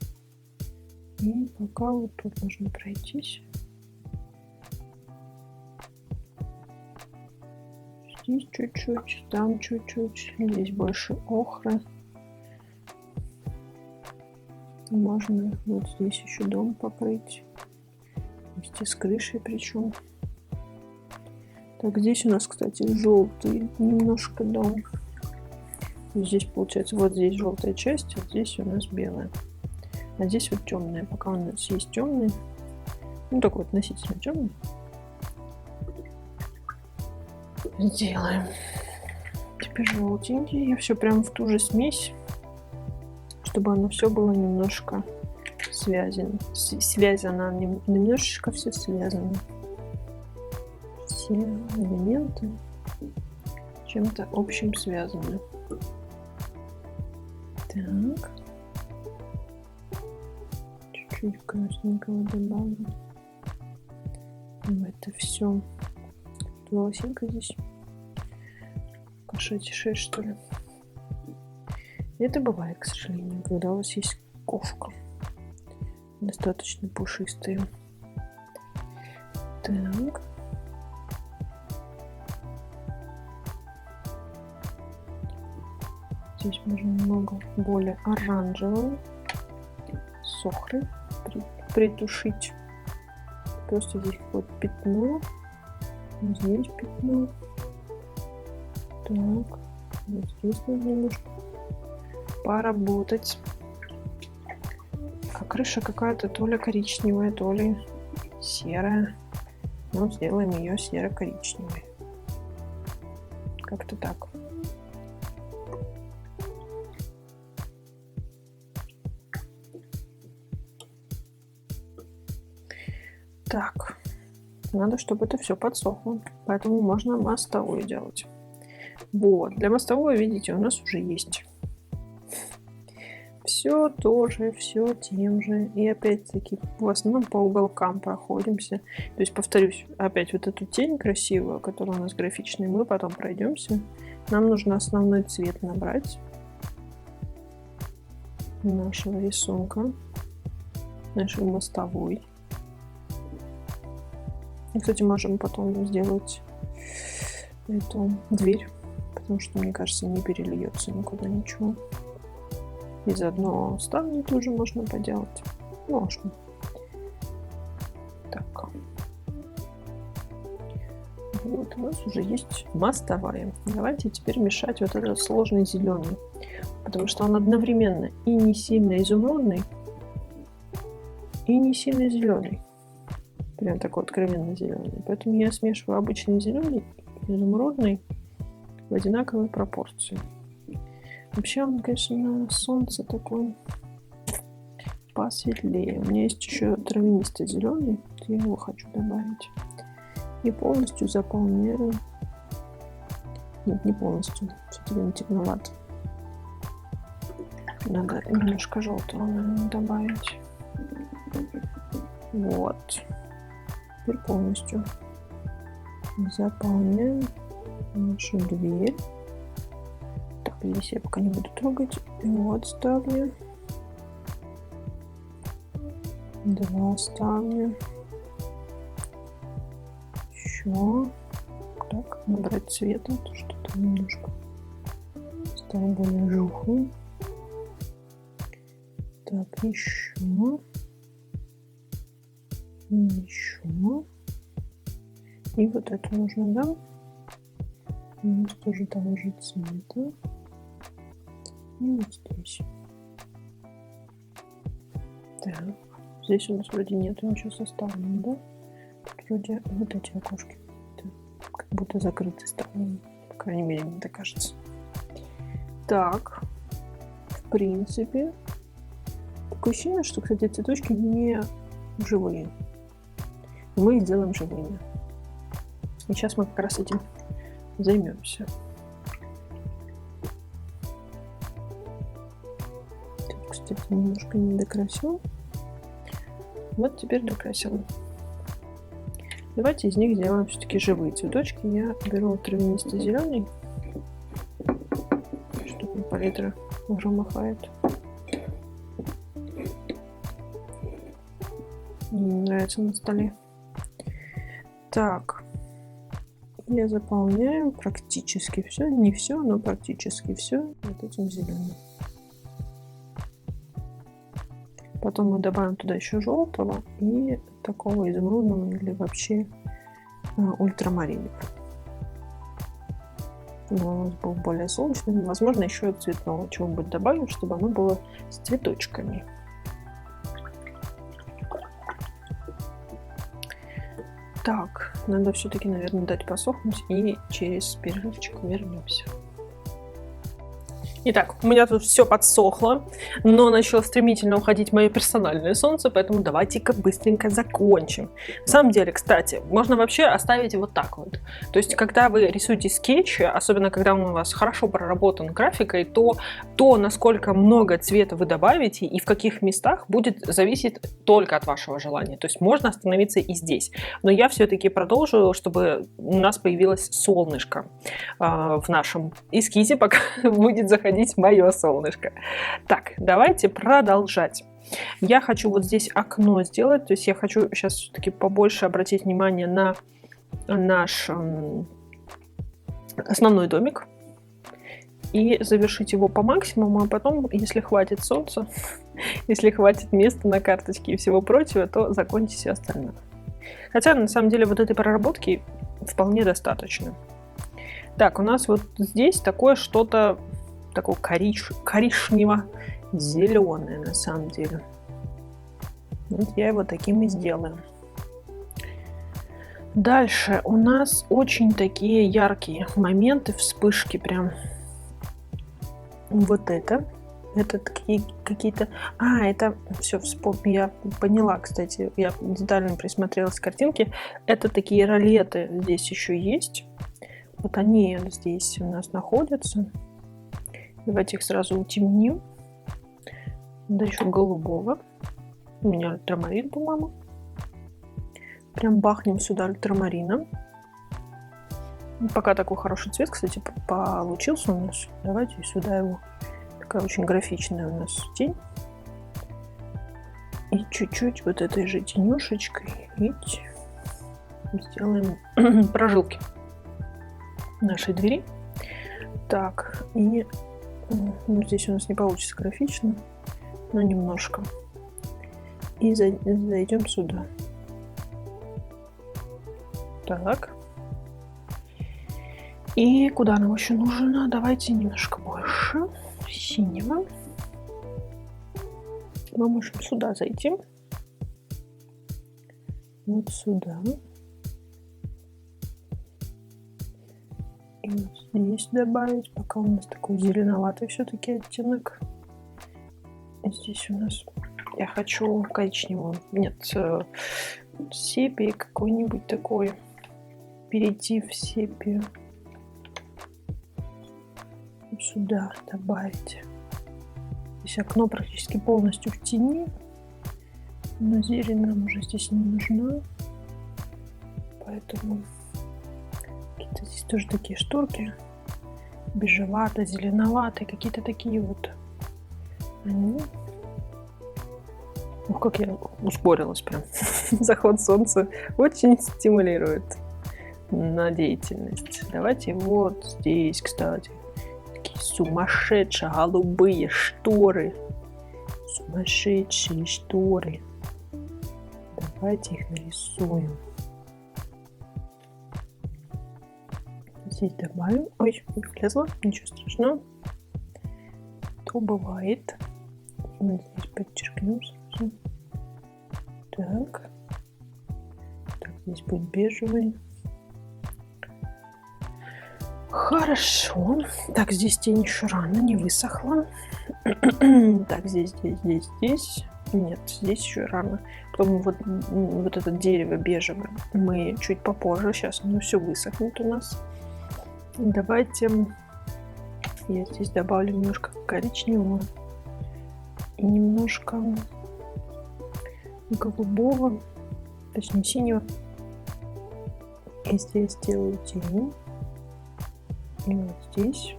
И пока вот тут нужно пройтись. Здесь чуть-чуть, там чуть-чуть. Здесь больше охры. Можно вот здесь еще дом покрыть. Вместе с крышей причем. Так, здесь у нас, кстати, желтый немножко дом. Здесь получается вот здесь желтая часть, а здесь у нас белая. А здесь вот темная. Пока у нас есть темный, ну такой относительно темный, сделаем. Теперь желтенький. Я все прям в ту же смесь, чтобы оно все было немножко связано. Связано, немножечко все связано. Все элементы чем-то общим связаны. Так. Чуть-чуть красненького добавлю. Это все. Волосинка здесь. Кошачья шерсть, что ли. Это бывает, к сожалению, когда у вас есть кошка. Достаточно пушистая. Так. Здесь можно немного более оранжевого с охрой притушить. Просто здесь вот пятно. Здесь пятно. Так. Вот здесь нужно немножко поработать. А крыша какая-то то ли коричневая, то ли серая. Ну, сделаем ее серо-коричневой. Как-то так. Так, надо, чтобы это все подсохло, поэтому можно мостовую делать. Вот, для мостовой, видите, у нас уже есть. Все тоже, все тем же. И опять-таки в основном по уголкам проходимся. То есть, повторюсь, опять вот эту тень красивую, которая у нас графичная, мы потом пройдемся. Нам нужно основной цвет набрать нашего рисунка, нашей мостовой. И, кстати, можем потом сделать эту дверь, потому что, мне кажется, не перельется никуда ничего. И заодно ставни тоже можно поделать. Можно. Так. Вот у нас уже есть мостовая. Давайте теперь мешать вот этот сложный зеленый. Потому что он одновременно и не сильно изумрудный, и не сильно зеленый. Прям такой откровенно зеленый. Поэтому я смешиваю обычный зеленый и изумрудный в одинаковой пропорции. Вообще он, конечно, на солнце такой посветлее. У меня есть еще травянистый зеленый. Я его хочу добавить. И полностью заполняю. Нет, не полностью. Все-таки он темноват. Надо немножко желтого, наверное, добавить. Вот. Теперь полностью заполняем нашу дверь. Так, здесь я пока не буду трогать. Вот ставлю. 2 ставлю. Еще. Так, набрать цвета, то что-то немножко стало более жухлым. Так, еще. Еще. И вот это нужно, да? У нас тоже того же цвета. И вот здесь. Так. Здесь у нас вроде нету ничего составленного, да? Тут вроде вот эти окошки как будто закрыты стали. По крайней мере, мне так кажется. Так. В принципе. Такое ощущение, что, кстати, цветочки не живые. Мы их делаем живыми. И сейчас мы как раз этим займемся. Так, кстати, немножко не докрасил. Вот теперь докрасил. Давайте из них сделаем все-таки живые цветочки. Я беру травянисто-зеленый, чтобы палитра уже махает. Мне нравится на столе. Так. Я заполняю практически все. Не все, но практически все вот этим зеленым. Потом мы добавим туда еще желтого и такого изумрудного или вообще ультрамарина. но у нас был более солнечный. Возможно, еще цветного чего-нибудь добавим, чтобы оно было с цветочками. Так, надо все-таки, наверное, дать посохнуть и через перерывчик вернемся. Итак, у меня тут все подсохло, но начало стремительно уходить мое персональное солнце, поэтому давайте-ка быстренько закончим. На самом деле, кстати, можно вообще оставить вот так вот. То есть, когда вы рисуете скетчи, особенно когда он у вас хорошо проработан графикой, то насколько много цвета вы добавите и в каких местах будет зависеть только от вашего желания. То есть, можно остановиться и здесь. Но я все-таки продолжу, чтобы у нас появилось солнышко в нашем эскизе, пока будет заходить мое солнышко. Так, давайте продолжать. Я хочу вот здесь окно сделать, то есть я хочу сейчас все-таки побольше обратить внимание на наш основной домик и завершить его по максимуму, а потом, если хватит солнца, если хватит места на карточке и всего прочего, то закончить все остальное. Хотя, на самом деле, вот этой проработки вполне достаточно. Так, у нас вот здесь такое что-то такое коричнево-зеленое на самом деле. Вот я его таким и сделаю. Дальше у нас очень такие яркие моменты, вспышки прям. Вот это какие-то... это все, вспомню, я поняла, кстати, я детально присмотрелась к картинке. Это такие ролеты здесь еще есть. Вот они здесь у нас находятся. Давайте их сразу утемним. Да еще голубого. У меня ультрамарин, по-моему. Прям бахнем сюда ультрамарином. Пока такой хороший цвет, кстати, получился у нас. Давайте сюда его. Такая очень графичная у нас тень. И чуть-чуть вот этой же тенюшечкой сделаем прожилки нашей двери. Так, и здесь у нас не получится графично, но немножко. И зайдем сюда. Так. И куда нам еще нужно? Давайте немножко больше синего. Мы можем сюда зайти. Вот сюда. И вот здесь добавить, пока у нас такой зеленоватый все-таки оттенок. И здесь у нас... Я хочу коричневую. Нет, сепии какой-нибудь такой. Перейти в сепию. Сюда добавить. Здесь окно практически полностью в тени. Но зелень нам уже здесь не нужна. Поэтому здесь тоже такие шторки. Бежеватые, зеленоватые. Какие-то такие вот. Они... Ух, как я ускорилась прям. Заход солнца очень стимулирует на деятельность. Давайте вот здесь, кстати. Такие сумасшедшие голубые шторы. Сумасшедшие шторы. Давайте их нарисуем. Здесь добавим. Ой, влезла. Ничего страшного. То бывает. Вот здесь подчеркнем сразу. Так. Так, здесь будет бежевый. Хорошо. Так, здесь тень еще рано, не высохла. Так, здесь. Нет, здесь еще рано. Потом вот это дерево бежевое мы чуть попозже. Сейчас оно все высохнет у нас. Давайте я здесь добавлю немножко коричневого и немножко голубого, точнее синего. И здесь делаю тень. И вот здесь.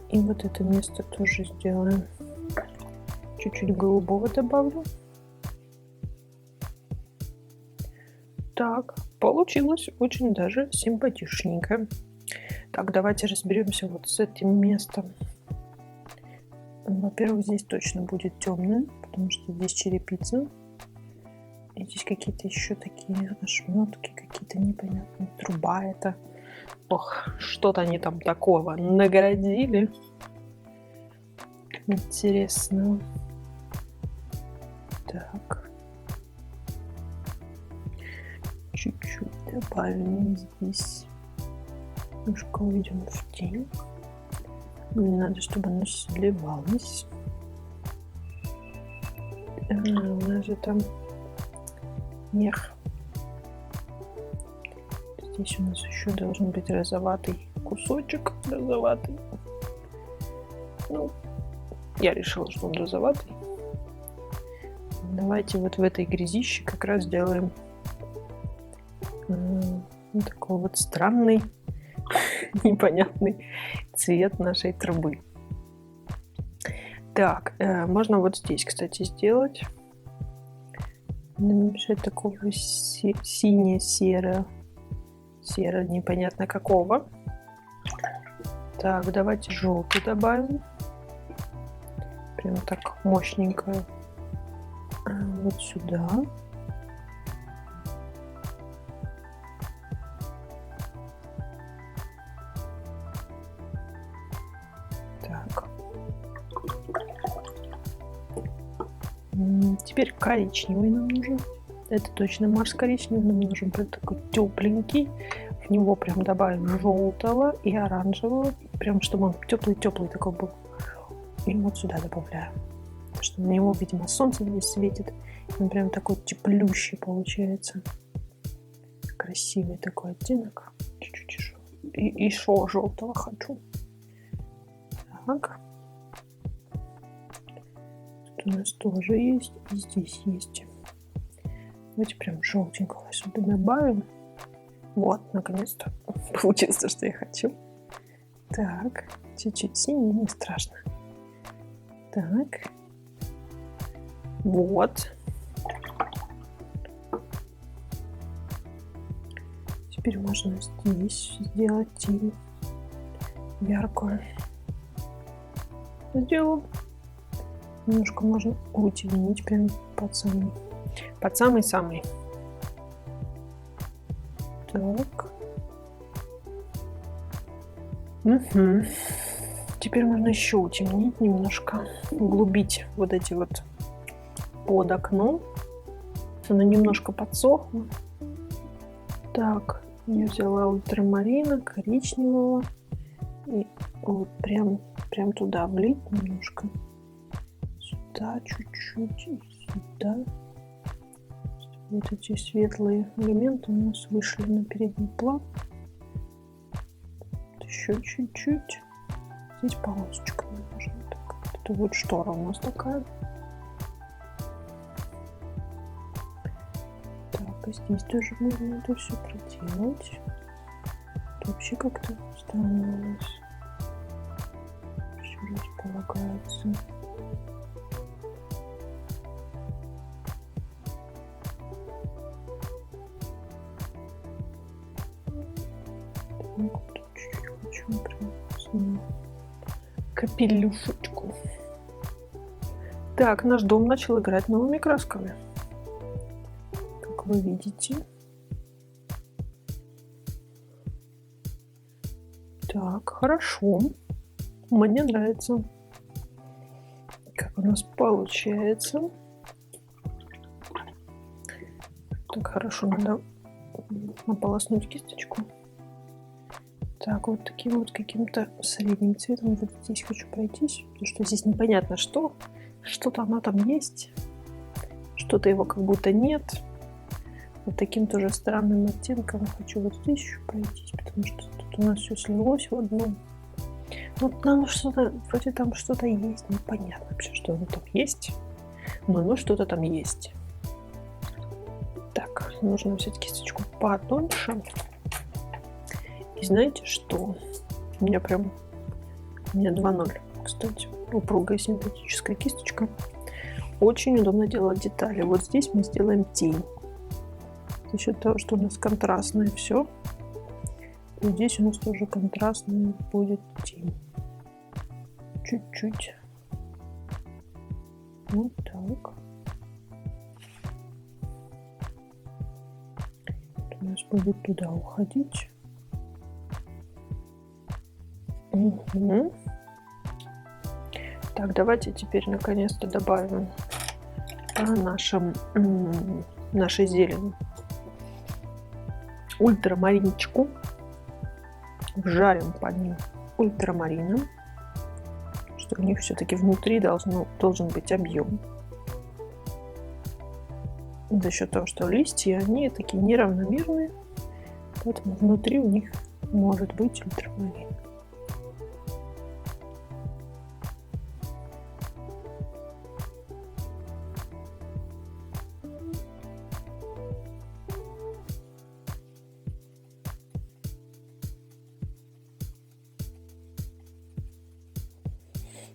И вот это место тоже сделаем. Чуть-чуть голубого добавлю. Так, получилось очень даже симпатичненько. Так, давайте разберемся вот с этим местом. Во-первых, здесь точно будет темным, потому что здесь черепица. И здесь какие-то еще такие ошметки, какие-то непонятные. Труба это. Ох, что-то они там такого нагородили. Интересно. Так. Чуть-чуть добавим здесь. Немножко увидим в тень. Не надо, чтобы оно сливалось. У нас же там мех. Здесь у нас еще должен быть розоватый кусочек. Розоватый. Ну, я решила, что он розоватый. Давайте вот в этой грязище как раз сделаем такой вот странный, непонятный цвет нашей трубы. Так, можно вот здесь, кстати, сделать. Намешать такого сине-серо. Серо непонятно какого. Так, давайте желтый добавим. Прям так мощненько. Вот сюда. Так. Теперь коричневый нам нужен. Это точно Марс коричневый. Нам нужен прям такой тепленький. В него прям добавим желтого и оранжевого. Прям чтобы он теплый-теплый такой был. И вот сюда добавляем. Потому что на него, видимо, солнце здесь светит. Он прям такой теплющий получается. Красивый такой оттенок. Чуть-чуть еще желтого хочу. Так. Тут у нас тоже есть. И здесь есть. Давайте прям желтенького сюда добавим. Вот, наконец-то получилось то, что я хочу. Так, чуть-чуть синий, не страшно. Так. Вот. Теперь можно здесь сделать тень яркую. Сделаю. Немножко можно утемнить прям под самый-самый. Так. Угу. Теперь можно еще утемнить немножко, углубить вот эти вот под окном. Оно немножко подсохло. Так, я взяла ультрамарина, коричневого. И вот прям туда влить немножко. Сюда чуть-чуть и сюда. Вот эти светлые элементы у нас вышли на передний план. Еще чуть-чуть. Здесь полосочка нужна. Так, это вот штора у нас такая. Так, и здесь тоже можно это все проделать. Это вообще как-то странно у нас все располагается. Хочу прям капелюшечку. Так, наш дом начал играть новыми красками. Как вы видите. Так, хорошо. Мне нравится, как у нас получается. Так, хорошо, надо ополоснуть кисточку. Так, вот таким вот каким-то средним цветом вот здесь хочу пройтись, потому что здесь непонятно что. Что-то оно там есть, что-то его как будто нет. Вот таким тоже странным оттенком хочу вот здесь еще пройтись, потому что тут у нас все слилось в одном. Ну, там что-то, вроде там что-то есть, непонятно вообще, что оно там есть, но оно что-то там есть. Так, нужно взять кисточку потоньше. И знаете что? У меня 2.0, кстати. Упругая синтетическая кисточка. Очень удобно делать детали. Вот здесь мы сделаем тень. За счет того, что у нас контрастное все. И здесь у нас тоже контрастная будет тень. Чуть-чуть. Вот так. У нас будет туда уходить. Мгм. Так, давайте теперь наконец-то добавим нашей зелени ультрамаринчику. Вжарим под ним ультрамарином, что у них все-таки внутри должен быть объем. За счет того, что листья, они такие неравномерные, поэтому внутри у них может быть ультрамарин.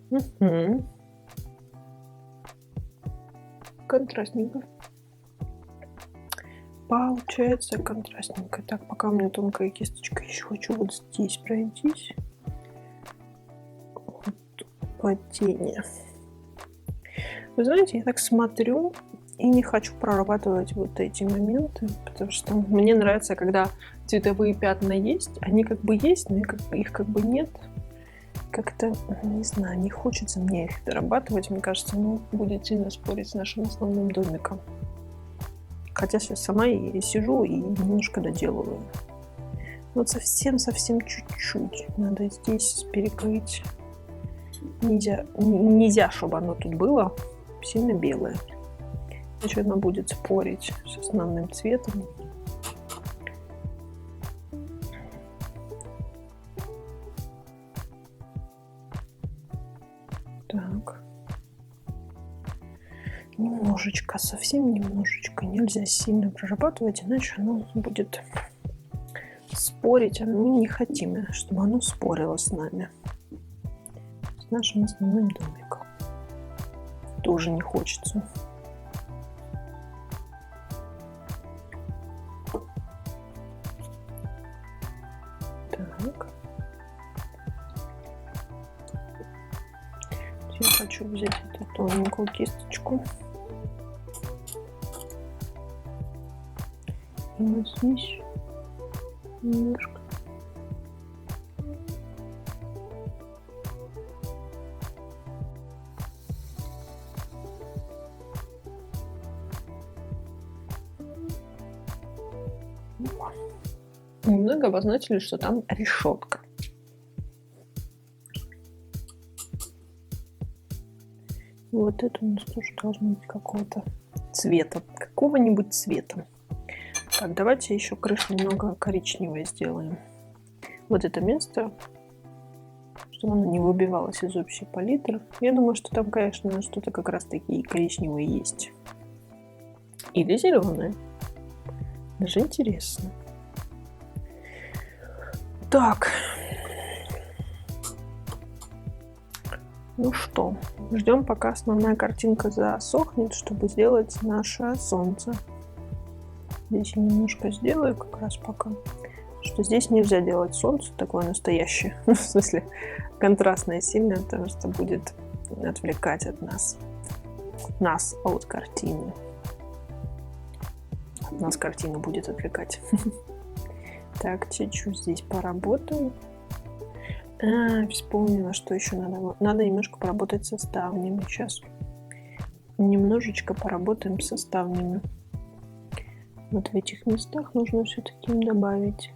Угу. Контрастненько. Получается контрастненько. Так, пока у меня тонкая кисточка, еще хочу вот здесь пройтись. Вот по тени. Вы знаете, я так смотрю и не хочу прорабатывать вот эти моменты, потому что мне нравится, когда цветовые пятна есть, они как бы есть, но их как бы нет. Как-то, не знаю, не хочется мне их дорабатывать. Мне кажется, будет сильно спорить с нашим основным домиком. Хотя сейчас сама и сижу и немножко доделываю. Вот совсем чуть-чуть надо здесь перекрыть. Нельзя, чтобы оно тут было сильно белое. Иначе оно будет спорить с основным цветом. Так. Немножечко, совсем немножечко. Нельзя сильно прорабатывать, иначе оно будет спорить. А мы не хотим, чтобы оно спорило с нами. С нашим основным домиком. Тоже не хочется. Так. Я хочу взять эту тоненькую кисточку. И вот здесь немножко. Немного обозначили, что там решетка. Вот это у нас тоже должно быть какого-то цвета. Какого-нибудь цвета. Так, давайте еще крышу немного коричневой сделаем. Вот это место, чтобы оно не выбивалось из общей палитры. Я думаю, что там, конечно, что-то как раз таки коричневое есть. Или зеленое. Даже интересно. Так. Ну что, ждем, пока основная картинка засохнет, чтобы сделать наше солнце. Здесь я немножко сделаю как раз пока. Что здесь нельзя делать солнце такое настоящее. В смысле, контрастное сильное, потому что будет отвлекать от нас. Нас от картины. От нас картина будет отвлекать. Так, чуть-чуть здесь поработаю. Вспомнила, что еще надо. Надо немножко поработать со ставнями. Сейчас немножечко поработаем со ставнями. Вот в этих местах нужно все-таки им добавить.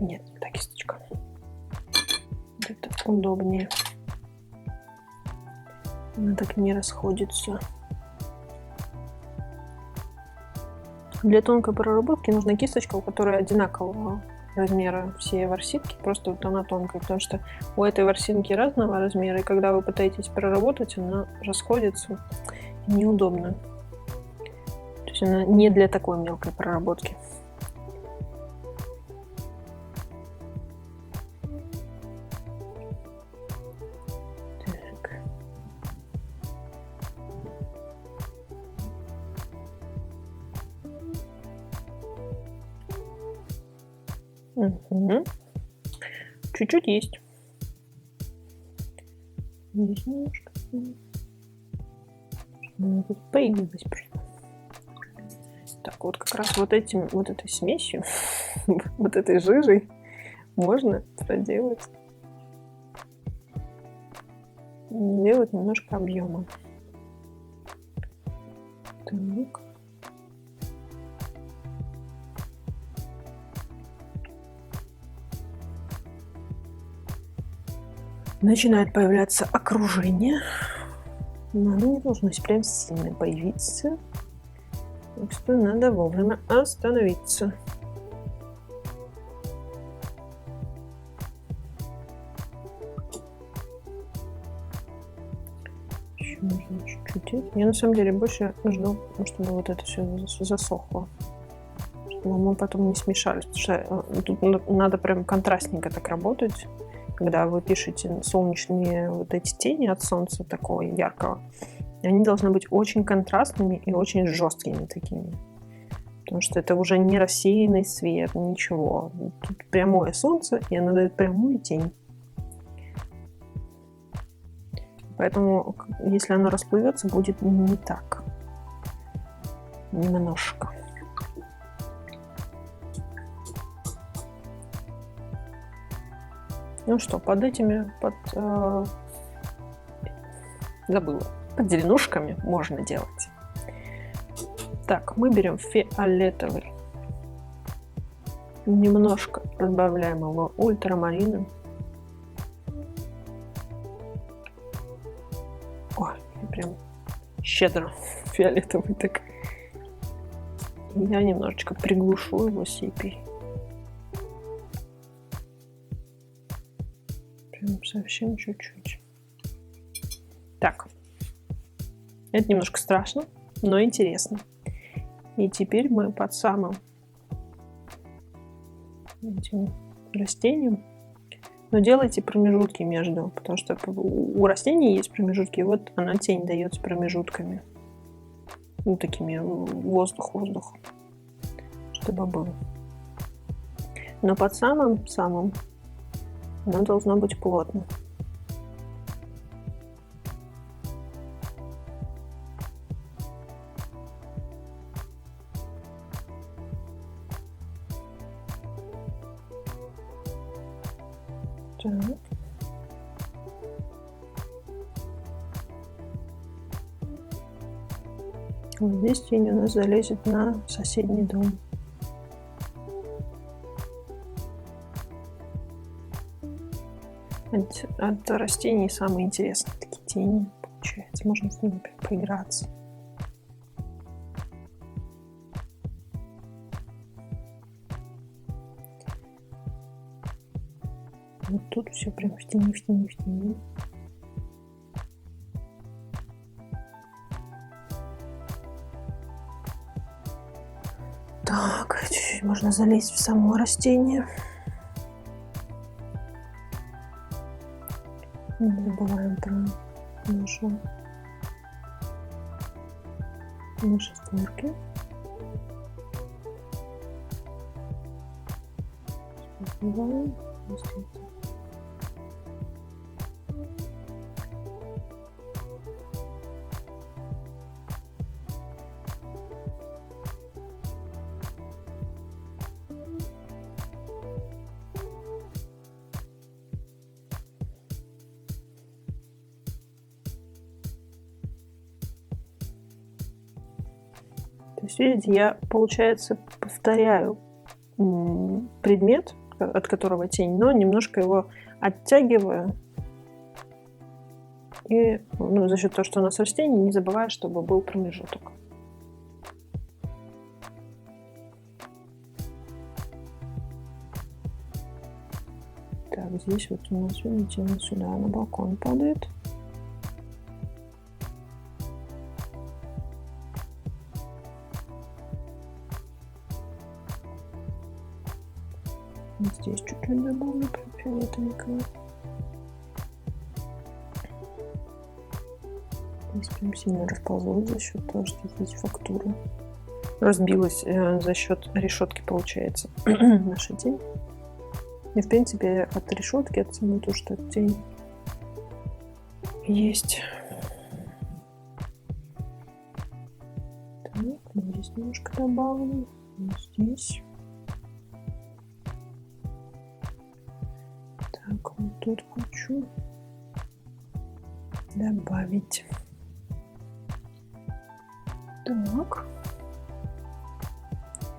Нет, не та кисточка. Это удобнее. Она так не расходится. Для тонкой проработки нужна кисточка, у которой одинакового размера все ворсинки, просто вот она тонкая, потому что у этой ворсинки разного размера, и когда вы пытаетесь проработать, она расходится, неудобно. То есть она не для такой мелкой проработки. Так. Угу. Чуть-чуть есть. Здесь немножко. Тут появилось просто. Так, вот как раз вот этой смесью, вот этой жижей Можно проделать. Делать немножко объема. Так. Начинает появляться окружение. Но оно не должно прям сильно появиться. Так что надо вовремя остановиться. Еще нужно чуть-чуть. Я на самом деле больше жду, чтобы вот это все засохло. Чтобы мы потом не смешались. Потому что тут надо прям контрастненько так работать. Когда вы пишете солнечные вот эти тени от солнца такого яркого, они должны быть очень контрастными и очень жесткими такими. Потому что это уже не рассеянный свет, ничего. Тут прямое солнце, и оно дает прямую тень. Поэтому, если оно расплывется, будет не так. Немножко. Ну что, под этими, забыла, под зеленушками можно делать. Так, мы берем фиолетовый. Немножко разбавляем его ультрамарином. Ой, прям щедро фиолетовый так. Я немножечко приглушу его сепией. Прям совсем чуть-чуть. Так. Это немножко страшно, но интересно. И теперь мы под самым этим растением, но делайте промежутки между, потому что у растений есть промежутки, и вот она тень дается промежутками. Ну, такими воздух, чтобы был. Но под самым оно должно быть плотно. Так. Вот здесь тень у нас залезет на соседний дом. От растений самые интересные такие тени получаются. Можно с ними поиграться. Вот тут все прям в тени. Так, чуть-чуть можно залезть в само растение. Не забываем про наши створки. Забываем. То есть, видите, я, получается, повторяю предмет, от которого тень, но немножко его оттягиваю. И за счет того, что у нас растение, не забывая, чтобы был промежуток. Так, здесь вот у нас, видите, он сюда на балкон падает. Здесь чуть-чуть добавлю фиолетовенького. Здесь прям сильно расползлось за счет того, что здесь фактура разбилась за счет решетки, получается, наша тень. И в принципе от решетки, от самой то, что тень есть. Так, здесь немножко добавлю. Здесь. Так, вот тут хочу добавить. Так.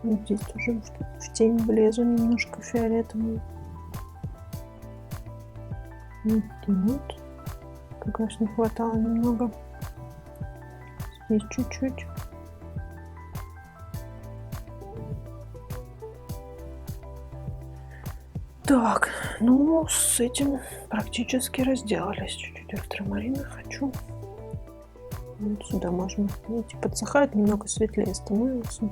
Вот здесь тоже в тень влезу немножко фиолетовую. Вот тут. Как раз не хватало немного. Здесь чуть-чуть. Так, ну с этим практически разделались. Чуть-чуть ультрамарина хочу. Вот сюда можно. Видите, подсыхает, немного светлее становится.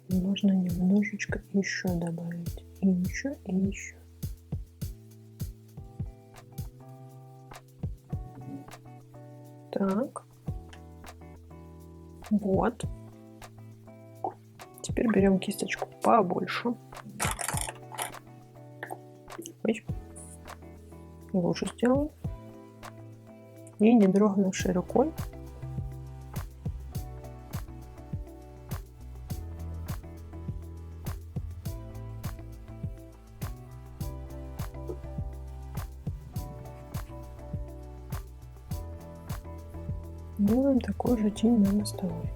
Можно немножечко еще добавить. И еще, и еще. Так. Вот. Теперь берем кисточку побольше. Ой. Лучше сделаем. И не дрогнувшей рукой делаем такую же тень на мостовой.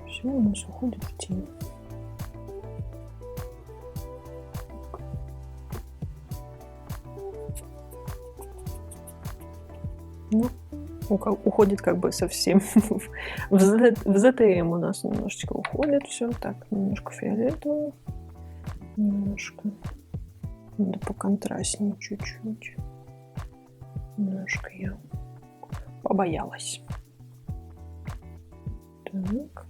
Все у нас уходит в тень. Ну, уходит как бы совсем. В ЗТМ у нас немножечко уходит все. Так, немножко фиолетового. Немножко. Надо поконтрастнее чуть-чуть. Немножко я побоялась. Так.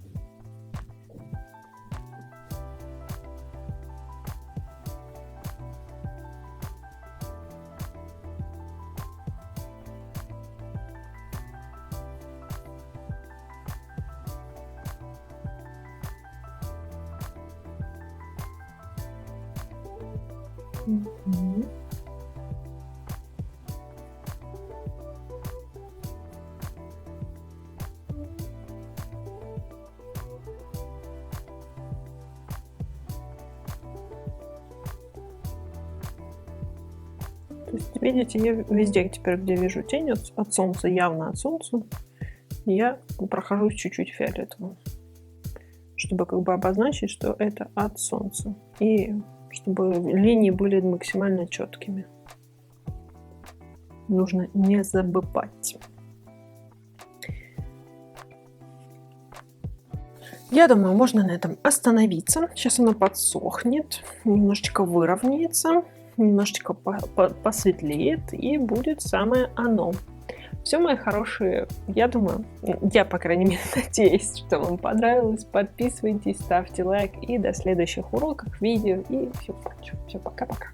Угу. То есть, видите, я везде теперь, где вижу тень от солнца, явно от солнца, я прохожусь чуть-чуть фиолетовым, чтобы как бы обозначить, что это от солнца. И чтобы линии были максимально четкими. Нужно не забывать. Я думаю, можно на этом остановиться. Сейчас оно подсохнет, немножечко выровняется, немножечко посветлеет, и будет самое оно. Все, мои хорошие, я думаю, я, по крайней мере, надеюсь, что вам понравилось. Подписывайтесь, ставьте лайк, и до следующих уроков, видео, и все прочее. Все, пока-пока.